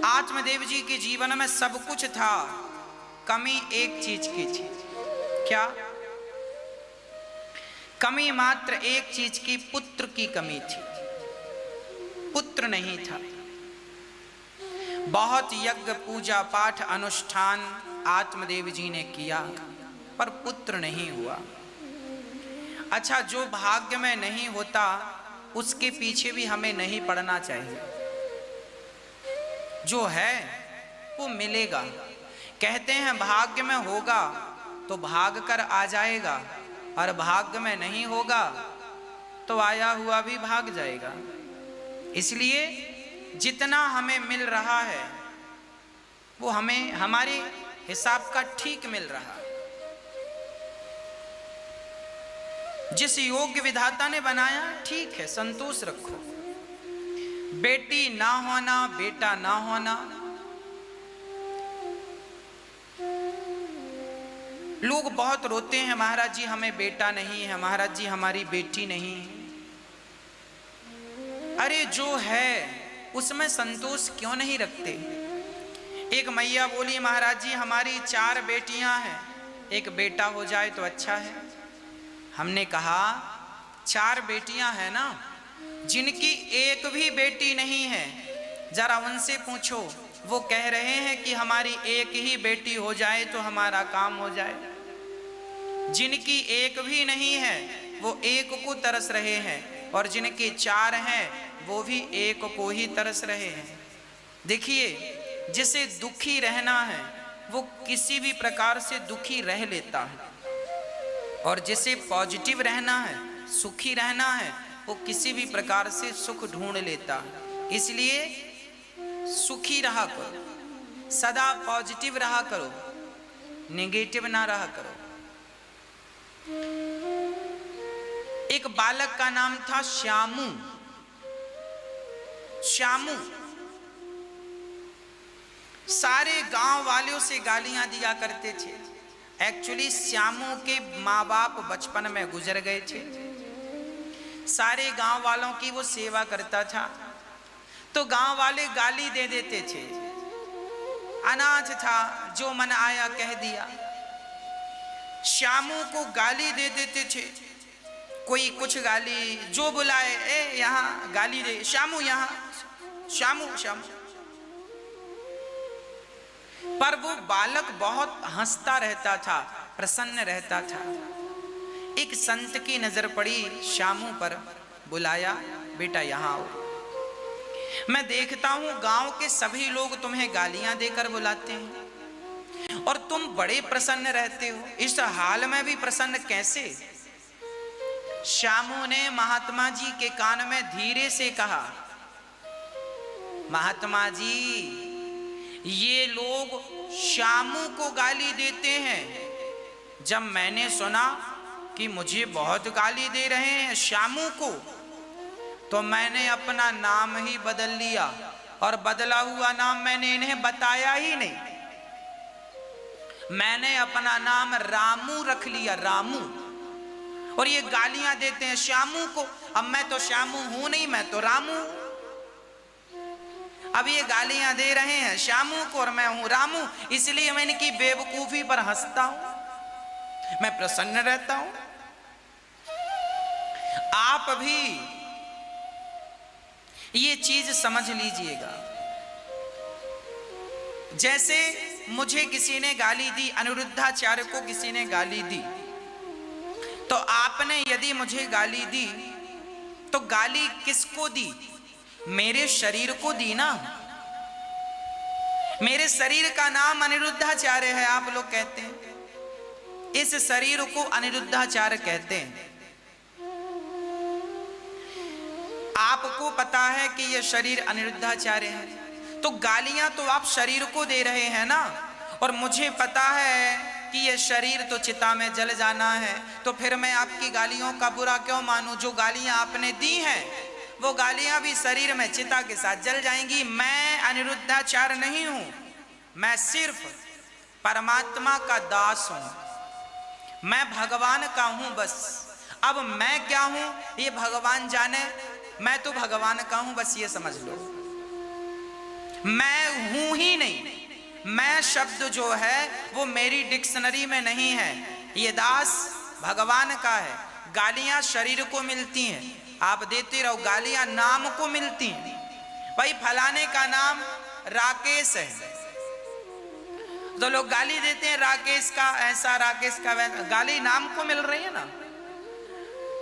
आत्मदेव जी के जीवन में सब कुछ था, कमी एक चीज की थी। क्या कमी? मात्र एक चीज की, पुत्र की कमी थी। पुत्र नहीं था। बहुत यज्ञ पूजा पाठ अनुष्ठान आत्मदेव जी ने किया, पर पुत्र नहीं हुआ। अच्छा, जो भाग्य में नहीं होता उसके पीछे भी हमें नहीं पड़ना चाहिए। जो है वो मिलेगा। कहते हैं भाग्य में होगा तो भाग कर आ जाएगा, और भाग्य में नहीं होगा तो आया हुआ भी भाग जाएगा। इसलिए जितना हमें मिल रहा है वो हमें हमारे हिसाब का ठीक मिल रहा है। जिस योग्य विधाता ने बनाया ठीक है, संतोष रखो। बेटी ना होना, बेटा ना होना, लोग बहुत रोते हैं, महाराज जी हमें बेटा नहीं है, महाराज जी हमारी बेटी नहीं है। अरे जो है उसमें संतोष क्यों नहीं रखते? एक मैया बोली, महाराज जी हमारी 4 बेटियां हैं, एक बेटा हो जाए तो अच्छा है। हमने कहा 4 बेटियां हैं ना, जिनकी एक भी बेटी नहीं है, जरा उनसे पूछो, वो कह रहे हैं कि हमारी एक ही बेटी हो जाए तो हमारा काम हो जाए। जिनकी एक भी नहीं है वो एक को तरस रहे हैं, और जिनके 4 हैं वो भी एक को ही तरस रहे हैं। देखिए, जिसे दुखी रहना है वो किसी भी प्रकार से दुखी रह लेता है, और जिसे पॉजिटिव रहना है, सुखी रहना है, वो किसी भी प्रकार से सुख ढूंढ लेता है। इसलिए सुखी रहा करो, सदा पॉजिटिव रहा करो, नेगेटिव ना रहा करो। एक बालक का नाम था श्यामू। श्यामू सारे गांव वालों से गालियां दिया करते थे। एक्चुअली श्यामू के माँ बाप बचपन में गुजर गए थे। सारे गांव वालों की वो सेवा करता था, तो गांव वाले गाली दे देते थे। अनाथ था, जो मन आया कह दिया। श्यामू को गाली दे देते थे, कोई कुछ गाली, जो बुलाए, ए यहाँ गाली दे, श्यामू यहाँ, श्यामू श्यामू। पर वो बालक बहुत हंसता रहता था, प्रसन्न रहता था। एक संत की नजर पड़ी श्यामू पर, बुलाया, बेटा यहाँ आओ। मैं देखता हूं गांव के सभी लोग तुम्हें गालियां देकर बुलाते हैं और तुम बड़े प्रसन्न रहते हो, इस हाल में भी प्रसन्न कैसे? श्यामू ने महात्मा जी के कान में धीरे से कहा, महात्मा जी ये लोग श्यामू को गाली देते हैं। जब मैंने सुना कि मुझे बहुत गाली दे रहे हैं श्यामू को, तो मैंने अपना नाम ही बदल लिया, और बदला हुआ नाम मैंने इन्हें बताया ही नहीं। मैंने अपना नाम रामू रख लिया, रामू। और ये गालियां देते हैं श्यामू को। अब मैं तो श्यामू हूं नहीं, मैं तो रामू। अब ये गालियां दे रहे हैं श्यामू को और मैं हूं रामू, इसलिए मैं इनकी बेवकूफी पर हंसता हूं, मैं प्रसन्न रहता हूं। आप भी ये चीज समझ लीजिएगा। जैसे मुझे किसी ने गाली दी, अनिरुद्धाचार्य को किसी ने गाली दी, तो आपने यदि मुझे गाली दी तो गाली किसको दी? मेरे शरीर को दी ना। मेरे शरीर का नाम अनिरुद्धाचार्य है, आप लोग कहते हैं। इस शरीर को अनिरुद्धाचार्य कहते हैं। आपको पता है कि यह शरीर अनिरुद्धाचार्य है, तो गालियां तो आप शरीर को दे रहे हैं ना। और मुझे पता है कि ये शरीर तो चिता में जल जाना है, तो फिर मैं आपकी गालियों का बुरा क्यों मानूं? जो गालियां आपने दी हैं वो गालियां भी शरीर में चिता के साथ जल जाएंगी। मैं अनिरुद्धाचार्य नहीं हूं, मैं सिर्फ परमात्मा का दास हूं, मैं भगवान का हूं बस। अब मैं क्या हूं ये भगवान जाने, मैं तो भगवान का हूं बस, ये समझ लो। मैं हूं ही नहीं, मैं शब्द जो है वो मेरी डिक्शनरी में नहीं है। ये दास भगवान का है। गालियां शरीर को मिलती हैं, आप देते रहो, गालियां नाम को मिलती हैं। भाई फलाने का नाम राकेश है, तो लोग गाली देते हैं, राकेश का ऐसा, राकेश का वैसा, गाली नाम को मिल रही है ना।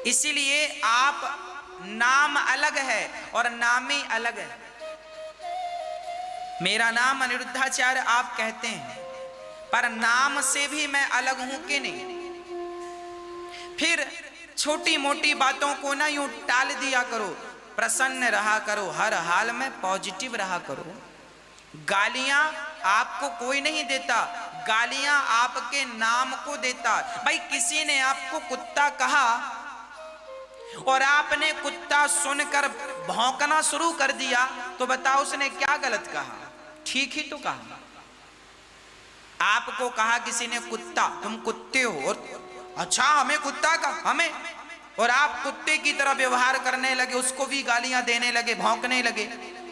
इसीलिए आप नाम अलग है और नामी अलग है। मेरा नाम अनिरुद्धाचार्य आप कहते हैं, पर नाम से भी मैं अलग हूं कि नहीं? फिर छोटी मोटी बातों को ना यूं टाल दिया करो, प्रसन्न रहा करो, हर हाल में पॉजिटिव रहा करो। गालियां आपको कोई नहीं देता, गालियां आपके नाम को देता। भाई किसी ने आपको कुत्ता कहा और आपने कुत्ता सुनकर भौंकना शुरू कर दिया, तो बताओ उसने क्या गलत कहा? ठीक ही तो कहा। आपको कहा किसी ने कुत्ता, तुम कुत्ते हो, और अच्छा हमें कुत्ता का, हमें, और आप कुत्ते की तरह व्यवहार करने लगे, उसको भी गालियां देने लगे, भौंकने लगे,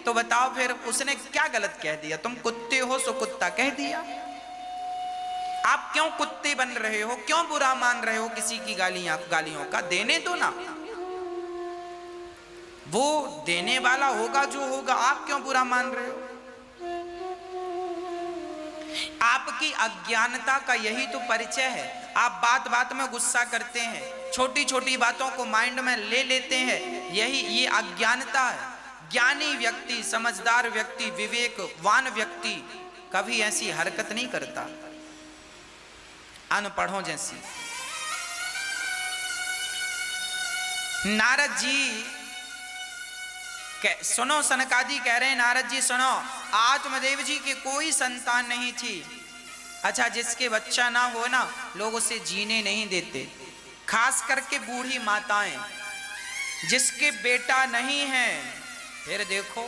तो बताओ फिर उसने क्या गलत कह दिया? तुम कुत्ते हो सो कुत्ता कह दिया। आप क्यों कुत्ते बन रहे हो? क्यों बुरा मान रहे हो किसी की गालियों का? देने दो ना, वो देने वाला होगा जो होगा, आप क्यों बुरा मान रहे हो? आपकी अज्ञानता का यही तो परिचय है। आप बात बात में गुस्सा करते हैं, छोटी छोटी बातों को माइंड में ले लेते हैं, यही ये अज्ञानता है। ज्ञानी व्यक्ति, समझदार व्यक्ति, विवेकवान व्यक्ति कभी ऐसी हरकत नहीं करता, अनपढ़ों जैसी। नारद जी सुनो, सनकादि कह रहे हैं, नारद जी सुनो, आत्मदेव जी की कोई संतान नहीं थी। अच्छा, जिसके बच्चा ना हो ना, लोग उसे जीने नहीं देते, खास करके बूढ़ी माताएं। जिसके बेटा नहीं है, फिर देखो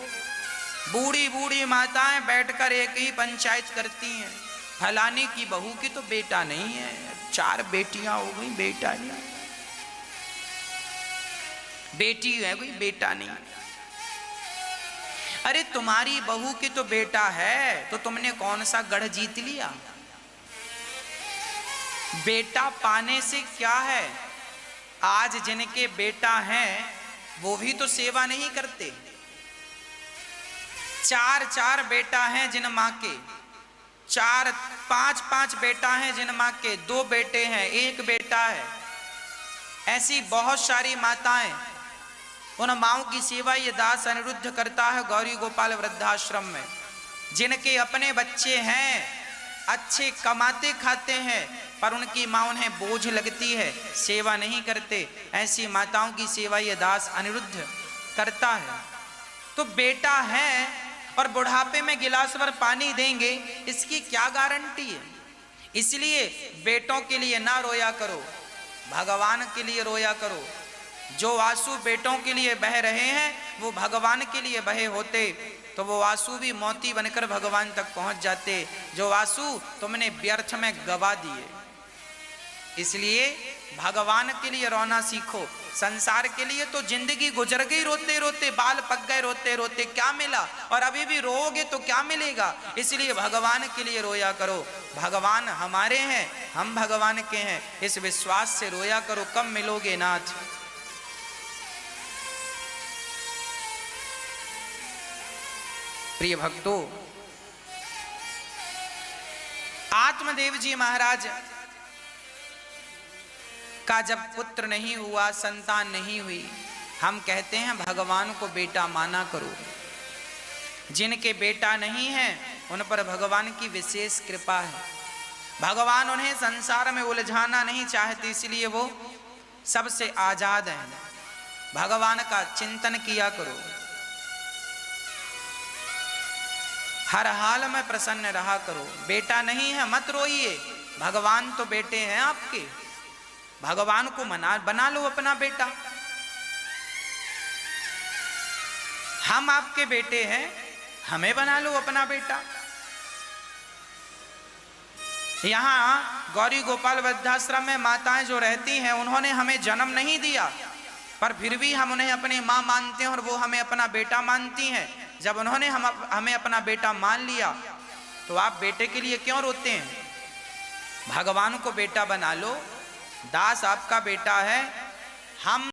बूढ़ी बूढ़ी माताएं बैठकर एक ही पंचायत करती हैं, फलाने की बहू की तो बेटा नहीं है, 4 बेटियां हो गई, बेटा नहीं, बेटी है कोई, बेटा नहीं। अरे तुम्हारी बहू की तो बेटा है, तो तुमने कौन सा गढ़ जीत लिया? बेटा पाने से क्या है? आज जिनके बेटा हैं वो भी तो सेवा नहीं करते। 4 बेटा हैं जिन माँ के, 5 बेटा हैं जिन माँ के, 2 बेटे हैं, 1 बेटा है। ऐसी बहुत सारी माताएं, उन माओं की सेवा ये दास अनिरुद्ध करता है गौरी गोपाल वृद्धाश्रम में। जिनके अपने बच्चे हैं, अच्छे कमाते खाते हैं, पर उनकी माँ उन्हें बोझ लगती है, सेवा नहीं करते, ऐसी माताओं की सेवा ये दास अनिरुद्ध करता है। तो बेटा है और बुढ़ापे में गिलास भर पानी देंगे, इसकी क्या गारंटी है? इसलिए बेटों के लिए ना रोया करो, भगवान के लिए रोया करो। जो आंसू बेटों के लिए बह रहे हैं वो भगवान के लिए बहे होते तो वो आंसू भी मोती बनकर भगवान तक पहुंच जाते। जो आंसू तुमने व्यर्थ में गवा दिए। इसलिए भगवान के लिए रोना सीखो। संसार के लिए तो जिंदगी गुजर गई रोते रोते, बाल पक गए रोते रोते, क्या मिला? और अभी भी रोओगे तो क्या मिलेगा? इसलिए भगवान के लिए रोया करो। भगवान हमारे हैं, हम भगवान के हैं, इस विश्वास से रोया करो। कब मिलोगे नाथ? प्रिय भक्तों, आत्मदेव जी महाराज का जब पुत्र नहीं हुआ, संतान नहीं हुई, हम कहते हैं भगवान को बेटा माना करो। जिनके बेटा नहीं है उन पर भगवान की विशेष कृपा है। भगवान उन्हें संसार में उलझाना नहीं चाहते, इसलिए वो सबसे आजाद हैं। भगवान का चिंतन किया करो, हर हाल में प्रसन्न रहा करो। बेटा नहीं है मत रोइए, भगवान तो बेटे हैं आपके, भगवान को बना लो अपना बेटा। हम आपके बेटे हैं, हमें बना लो अपना बेटा। यहां गौरी गोपाल वृद्धाश्रम में माताएं जो रहती हैं, उन्होंने हमें जन्म नहीं दिया, पर फिर भी हम उन्हें अपनी मां मानते हैं और वो हमें अपना बेटा मानती हैं। जब उन्होंने हमें अपना बेटा मान लिया, तो आप बेटे के लिए क्यों रोते हैं? भगवान को बेटा बना लो। दास आपका बेटा है, हम